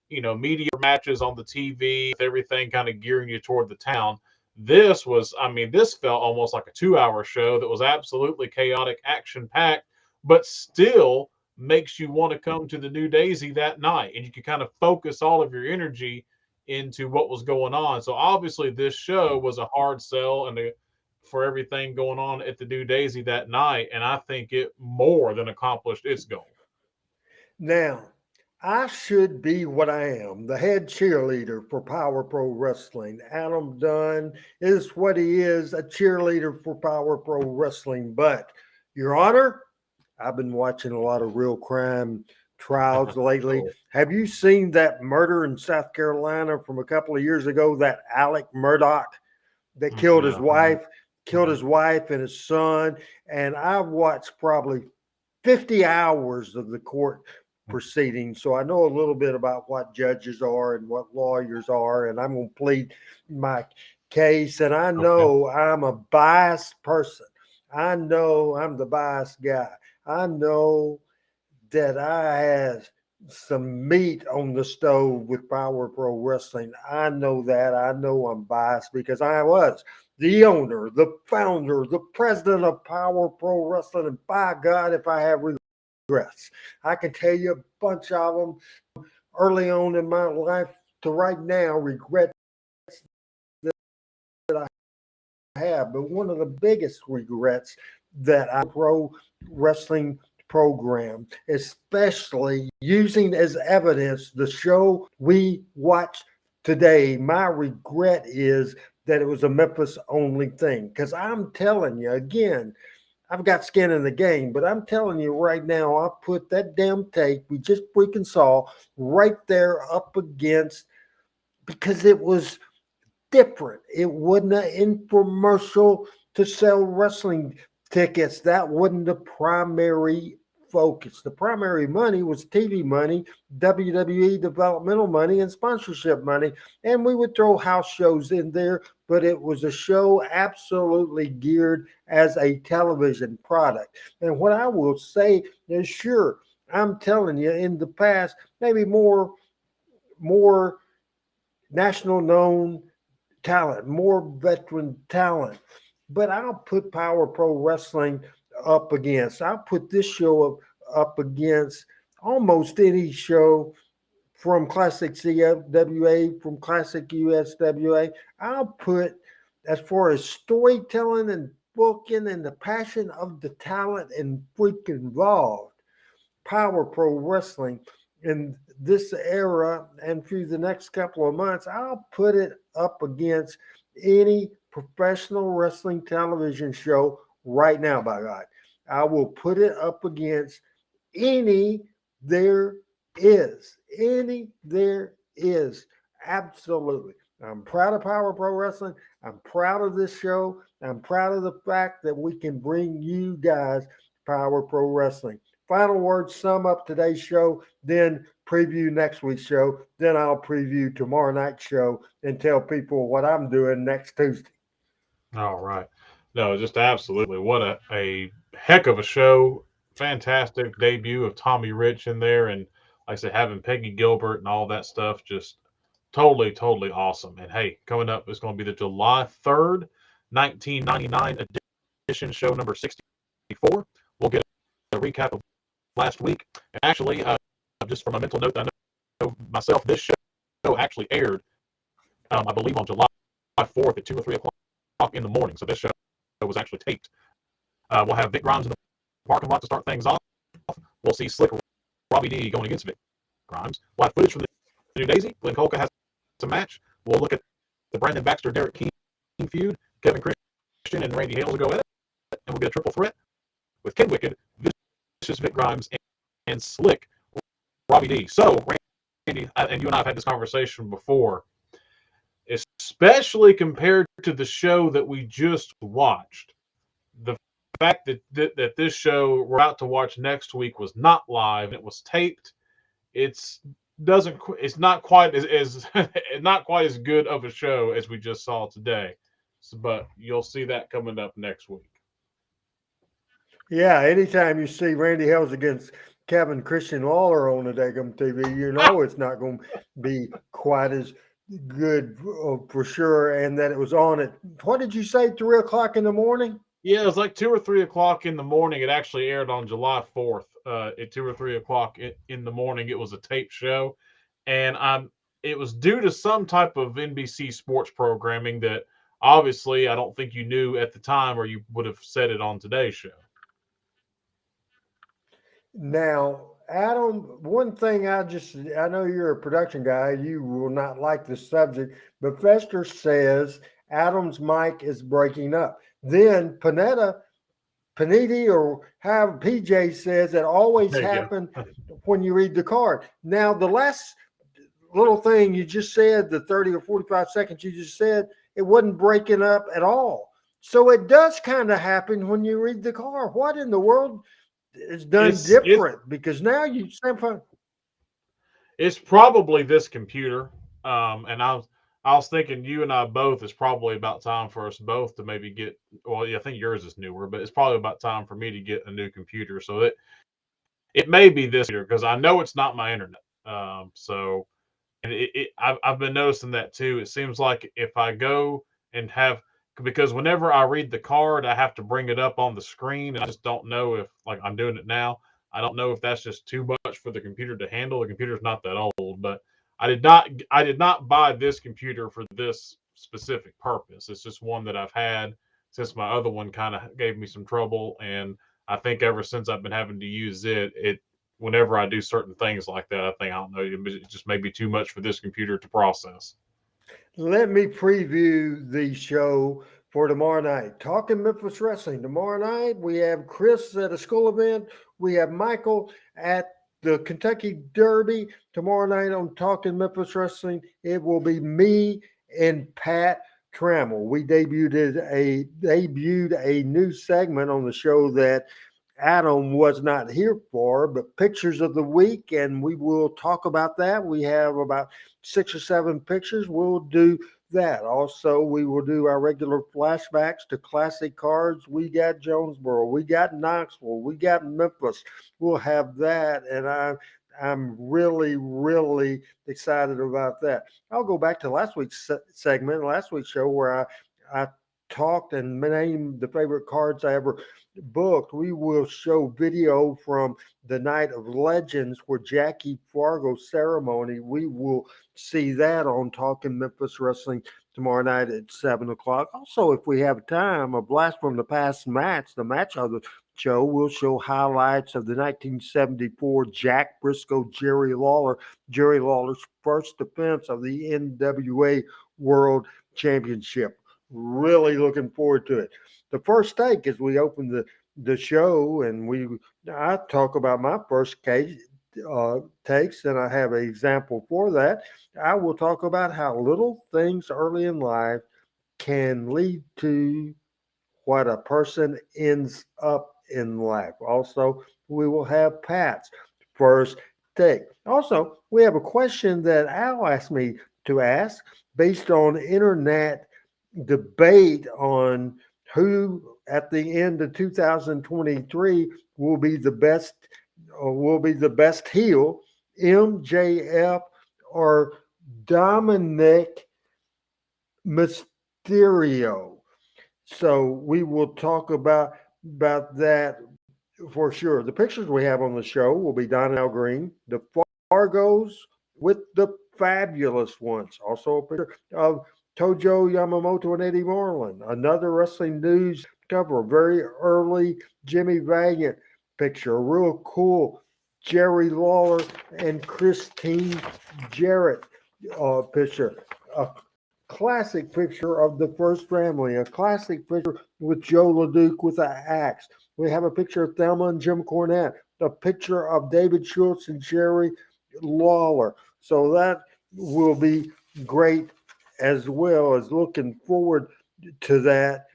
you know, media matches on the TV, with everything kind of gearing you toward the town. This was, I mean, this felt almost like a 2-hour show that was absolutely chaotic, action packed, but still makes you want to come to the New Daisy that night. And you can kind of focus all of your energy into what was going on. So obviously this show was a hard sell and for everything going on at the New Daisy that night. And I think it more than accomplished its goal. Now, I should be what I am, the head cheerleader for Power Pro Wrestling. Adam Dunn is what he is, a cheerleader for Power Pro Wrestling. But, Your Honor, I've been watching a lot of real crime trials lately. Have you seen that murder in South Carolina from a couple of years ago, that Alec Murdoch that killed his wife? Killed his wife and his son, and I've watched probably 50 hours of the court proceedings, so I know a little bit about what judges are and what lawyers are, and I'm going to plead my case, and I know I'm a biased person. I know I'm the biased guy. I know that I have some meat on the stove with Power Pro Wrestling. I know that. I know I'm biased because I was the owner, the founder, the president of Power Pro Wrestling. And by God, if I have regrets, I can tell you a bunch of them early on in my life to right now, regrets that I have. But one of the biggest regrets that I pro wrestling program, especially using as evidence the show we watch today. My regret is that it was a Memphis only thing. Because I'm telling you, again, I've got skin in the game, but I'm telling you right now, I put that damn tape we just freaking saw right there up against, because it was different. It wasn't an infomercial to sell wrestling tickets. That wasn't the primary focus. The primary money was TV money, WWE developmental money, and sponsorship money. And we would throw house shows in there, but it was a show absolutely geared as a television product. And what I will say is, sure, I'm telling you, in the past, maybe more national known talent, more veteran talent. But I'll put Power Pro Wrestling up against, I'll put this show up against almost any show from Classic CWA, from Classic USWA. I'll put, as far as storytelling and booking and the passion of the talent and freak involved, Power Pro Wrestling in this era and through the next couple of months, I'll put it up against any professional wrestling television show right now, by God. I will put it up against any there is. Any there is. Absolutely. I'm proud of Power Pro Wrestling. I'm proud of this show. I'm proud of the fact that we can bring you guys Power Pro Wrestling. Final words, sum up today's show, then preview next week's show. Then I'll preview tomorrow night's show and tell people what I'm doing next Tuesday. All right. No, just absolutely. What a heck of a show. Fantastic debut of Tommy Rich in there. And like I said, having Peggy Gilbert and all that stuff, just totally, totally awesome. And hey, coming up is going to be the July 3rd, 1999 edition, show number 64. We'll get a recap of last week. And actually, just from a mental note, I know myself, this show actually aired, I believe, on July 4th at 2 or 3 o'clock in the morning. So this show was actually taped. We'll have Vic Grimes in the parking lot to start things off. We'll see Slick Robbie D going against Vic Grimes. We'll have footage from the New Daisy. Glenn Kolka has a match. We'll look at the Brandon Baxter Derek King feud. Kevin Christian and Randy Hales will go at it. And we'll get a triple threat with Ken Wicked, Vicious Vic Grimes, and Slick Robbie D. So, Randy, and you and I have had this conversation before, especially compared to the show that we just watched. The fact that this show we're about to watch next week was not live, it was taped. It's not quite as not quite as good of a show as we just saw today. But you'll see that coming up next week. Yeah, anytime you see Randy Hales against Kevin Christian Lawler on the Daggum TV, you know it's not going to be quite as good for sure. And that it was on at, what did you say, 3 o'clock in the morning? Yeah, it was like 2 or 3 o'clock in the morning. It actually aired on July 4th at 2 or 3 o'clock in the morning. It was a tape show. And it was due to some type of NBC sports programming that obviously I don't think you knew at the time, or you would have said it on today's show. Now, Adam, one thing I know you're a production guy, you will not like the subject, but Fester says Adam's mic is breaking up. Then Panetti, or however PJ says, it always happened when you read the card. Now, the last little thing you just said, the 30 or 45 seconds you just said, it wasn't breaking up at all. So it does kind of happen when you read the card. What in the world is done different? Because now you it's probably this computer. And I was thinking you and I both, it's probably about time for us both to maybe get, well, yeah, I think yours is newer, but it's probably about time for me to get a new computer. So it may be this computer, because I know it's not my internet. So, and I've been noticing that too. It seems like if I go and because whenever I read the card, I have to bring it up on the screen, and I just don't know if, like I'm doing it now, I don't know if that's just too much for the computer to handle. The computer's not that old, but I did not buy this computer for this specific purpose. It's just one that I've had since my other one kind of gave me some trouble, and I think ever since I've been having to use it whenever I do certain things like that, I think, I don't know, it just may be too much for this computer to process. Let me preview the show for tomorrow night. Talking Memphis Wrestling. Tomorrow night, we have Chris at a school event. We have Michael at the Kentucky Derby. Tomorrow night on Talking Memphis Wrestling, it will be me and Pat Trammell. We debuted a new segment on the show that Adam was not here for, but pictures of the week, and we will talk about that. We have about 6 or 7 pictures. We'll do that. Also, we will do our regular flashbacks to classic cards. We got Jonesboro, we got Knoxville, we got Memphis. We'll have that, and I'm really, really excited about that. I'll go back to last week's segment, last week's show, where I talked and named the favorite cards I ever booked. We will show video from the Night of Legends where Jackie Fargo's ceremony. We will see that on Talking Memphis Wrestling tomorrow night at 7 o'clock. Also, if we have time, a blast from the past match, the match of the show, we'll show highlights of the 1974 Jack Briscoe Jerry Lawler's first defense of the NWA World Championship. Really looking forward to it. The first take as we open the show, and I talk about my first case takes, and I have an example for that. I will talk about how little things early in life can lead to what a person ends up in life. Also, we will have Pat's first take. Also, we have a question that Al asked me to ask based on internet debate on who at the end of 2023 will be the best heel, MJF or Dominic Mysterio. So we will talk about that for sure. The pictures we have on the show will be Donnell Green, the Fargos with the fabulous ones. Also a picture of Tojo Yamamoto and Eddie Marlin. Another wrestling news cover, very early Jimmy Valiant picture, a real cool Jerry Lawler and Christine Jarrett picture. A classic picture of the first family, a classic picture with Joe LeDuc with an axe. We have a picture of Thelma and Jim Cornette, a picture of David Schultz and Jerry Lawler. So that will be great as well as looking forward to that.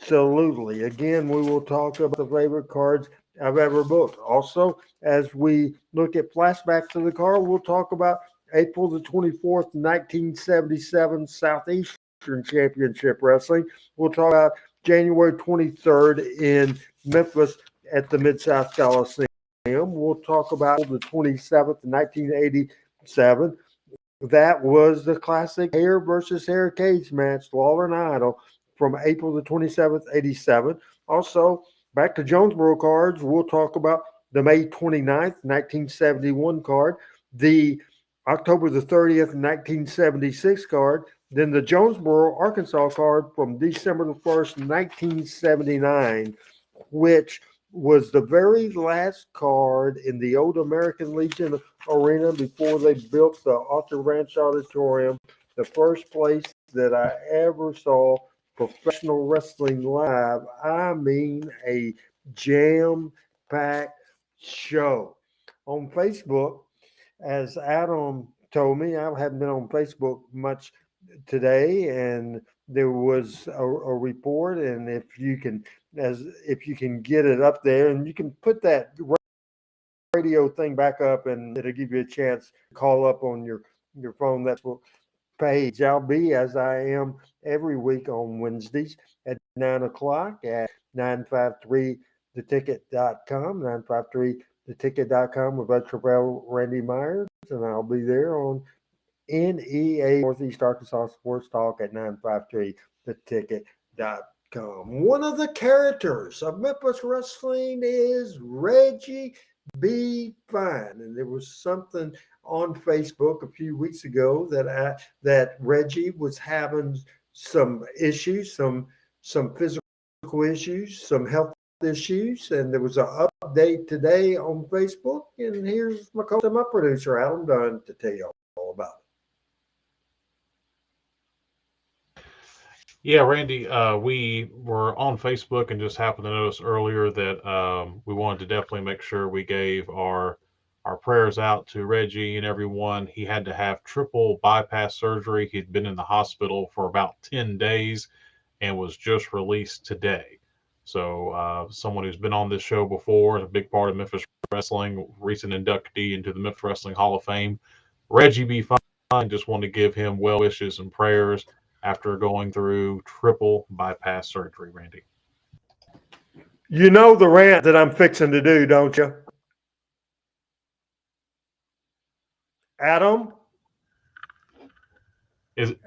Absolutely. Again, we will talk about the favorite cards I've ever booked. Also, as we look at flashbacks to the card, we'll talk about April the 24th, 1977 Southeastern Championship Wrestling. We'll talk about January 23rd in Memphis at the Mid-South Coliseum. We'll talk about the 27th, 1987. That was the classic hair versus hair cage match, Lawler and Idol, from April the 27th, 87. Also, back to Jonesboro cards, we'll talk about the May 29th, 1971 card, the October the 30th, 1976 card, then the Jonesboro, Arkansas card from December the 1st, 1979, which was the very last card in the old American Legion Arena before they built the Arthur Ranch Auditorium, the first place that I ever saw professional wrestling live. I mean, a jam-packed show. On Facebook, as Adam told me, I haven't been on Facebook much today, and there was a report, and if you can get it up there, and you can put that radio thing back up, and it'll give you a chance to call up on your phone. That's what page. I'll be as I am every week on Wednesdays at 9 o'clock at 953theticket.com, 953theticket.com with Travel Randy Myers, and I'll be there on NEA Northeast Arkansas Sports Talk at 953theticket.com. One of the characters of Memphis Wrestling is Reggie B. Fine, and there was something on Facebook a few weeks ago that Reggie was having some issues, some physical issues, some health issues, and there was an update today on Facebook. And here's my producer Adam Dunn to tell you all about it. Yeah, Randy, we were on Facebook and just happened to notice earlier that we wanted to definitely make sure we gave our prayers out to Reggie and everyone. He had to have triple bypass surgery. He'd been in the hospital for about 10 days and was just released today. So someone who's been on this show before, a big part of Memphis Wrestling, recent inductee into the Memphis Wrestling Hall of Fame, Reggie B. Fine. Just want to give him well wishes and prayers after going through triple bypass surgery, Randy. You know the rant that I'm fixing to do, don't you? Adam?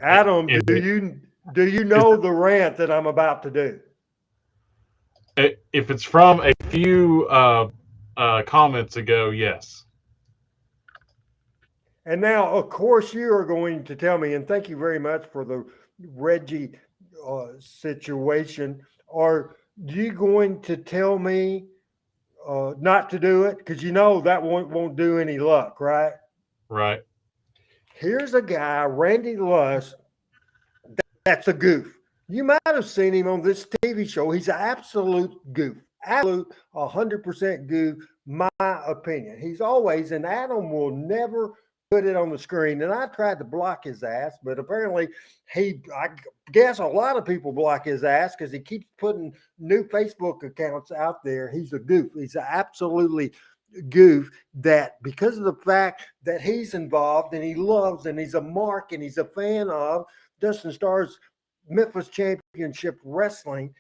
Adam, do you know the rant that I'm about to do? If it's from a few comments ago, yes. And now, of course, you are going to tell me, and thank you very much for the Reggie situation. Are you going to tell me not to do it? Because you know that won't do any luck, right? Right. Here's a guy, Randy Luss, That's a goof. You might have seen him on this TV show. He's an absolute goof. Absolute 100% goof, my opinion. He's always, and Adam will never put it on the screen. And I tried to block his ass, but apparently I guess a lot of people block his ass because he keeps putting new Facebook accounts out there. He's a goof. He's an absolutely goof that because of the fact that he's involved and he loves and he's a mark and he's a fan of Dustin Starr's Memphis Championship Wrestling,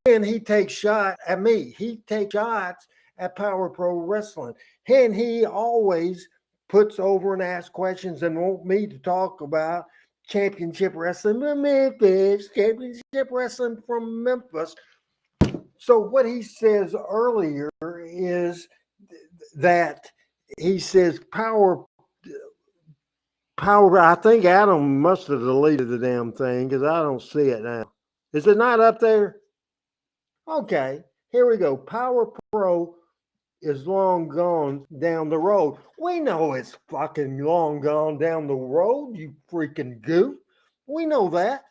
then he takes shots at me. He takes shots at Power Pro Wrestling. And he always puts over and asks questions and want me to talk about championship wrestling from Memphis, championship wrestling from Memphis. So what he says earlier is that he says power. I think Adam must have deleted the damn thing because I don't see it now. Is it not up there? Okay, here we go. Power Pro is long gone down the road. We know it's fucking long gone down the road, you freaking goof. We know that.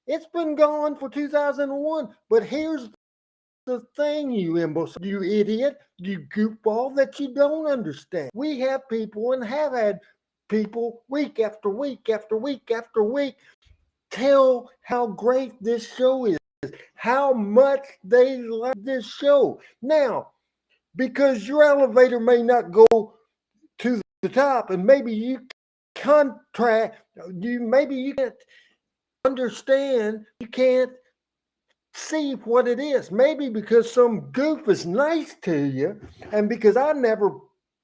It's been gone for 2001. But here's the thing, you imbecile, you idiot, you goofball, that you don't understand. We have people and have had people week after week after week after week tell how great this show is, how much they like this show. Now, because your elevator may not go to the top, and maybe you maybe you can't understand, you can't see what it is. Maybe because some goof is nice to you, and because I never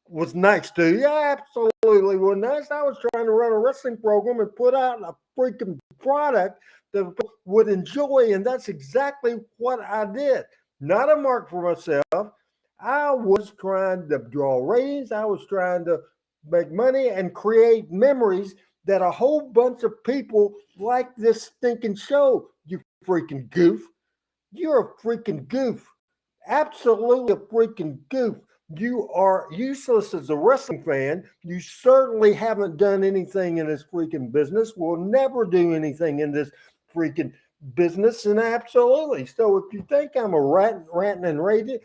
was nice to you, I absolutely was nice. I was trying to run a wrestling program and put out a freaking product that people would enjoy, and that's exactly what I did. Not a mark for myself. I was trying to draw ratings. I was trying to make money and create memories that a whole bunch of people like this stinking show. You freaking goof. You're a freaking goof. Absolutely a freaking goof. You are useless as a wrestling fan. You certainly haven't done anything in this freaking business. Will never do anything in this freaking business. And absolutely. So if you think I'm a ranting and raving,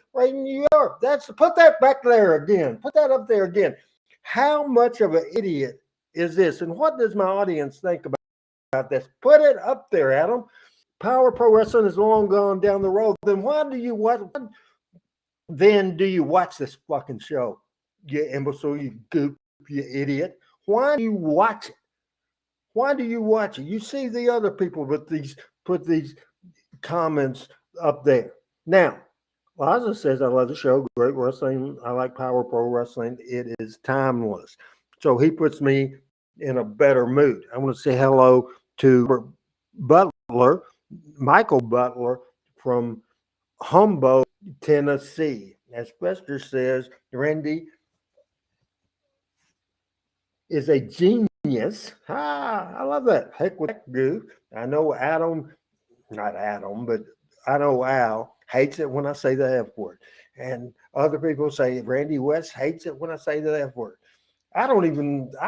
you are. Put that back there again. Put that up there again. How much of an idiot is this? And what does my audience think about this? Put it up there, Adam. Power Pro Wrestling is long gone down the road. Then why do you watch? Then do you watch this fucking show? You imbecile, you goop, you idiot. Why do you watch it? Why do you watch it? You see the other people put these comments up there. Now, Liza says, I love the show, great wrestling. I like Power Pro Wrestling. It is timeless. So he puts me in a better mood. I want to say hello to Butler, Michael Butler from Humboldt, Tennessee. As Fester says, Randy is a genius. I love that. Heck with that goof. I know not Adam, but I know Al hates it when I say the F word. And other people say Randy West hates it when I say the F word. I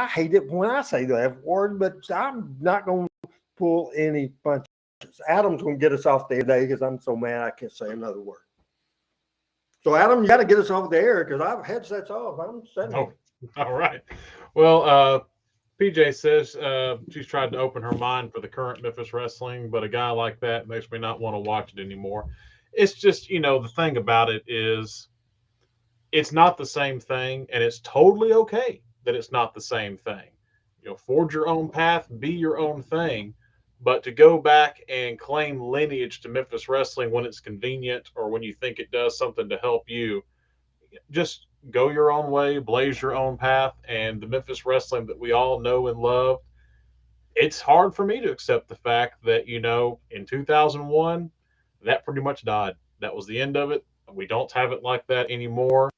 hate it when I say the F word, but I'm not going to pull any punches. Adam's going to get us off the air today because I'm so mad I can't say another word. So, Adam, you got to get us off the air because our headset's off. I'm setting. Oh, all right. Well, PJ says she's tried to open her mind for the current Memphis wrestling, but a guy like that makes me not want to watch it anymore. It's just, the thing about it is it's not the same thing, and it's totally okay that it's not the same thing. Forge your own path, be your own thing. But to go back and claim lineage to Memphis wrestling when it's convenient or when you think it does something to help you, just go your own way, blaze your own path. And the Memphis wrestling that we all know and love, it's hard for me to accept the fact that, in 2001, that pretty much died. That was the end of it. We don't have it like that anymore.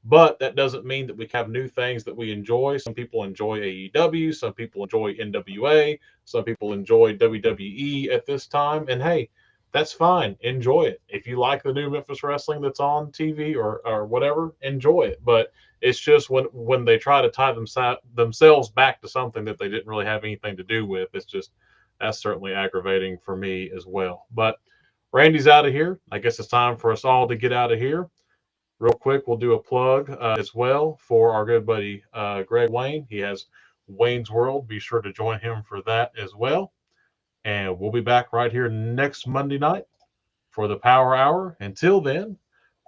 But that doesn't mean that we have new things that we enjoy. Some people enjoy AEW, some people enjoy NWA, some people enjoy WWE at this time. And hey, that's fine. Enjoy it. If you like the new Memphis wrestling that's on TV or whatever, enjoy it. But it's just when they try to tie themselves back to something that they didn't really have anything to do with, it's just that's certainly aggravating for me as well. But Randy's out of here. I guess it's time for us all to get out of here. Real quick, we'll do a plug as well for our good buddy Greg Wayne. He has Wayne's World. Be sure to join him for that as well. And we'll be back right here next Monday night for the Power Hour. Until then,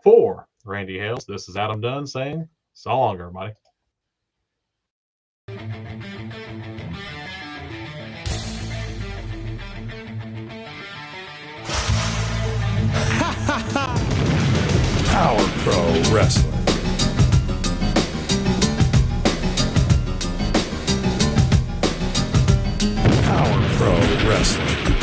for Randy Hales, this is Adam Dunn saying so long, everybody. Power Pro Wrestling. Power Pro Wrestling.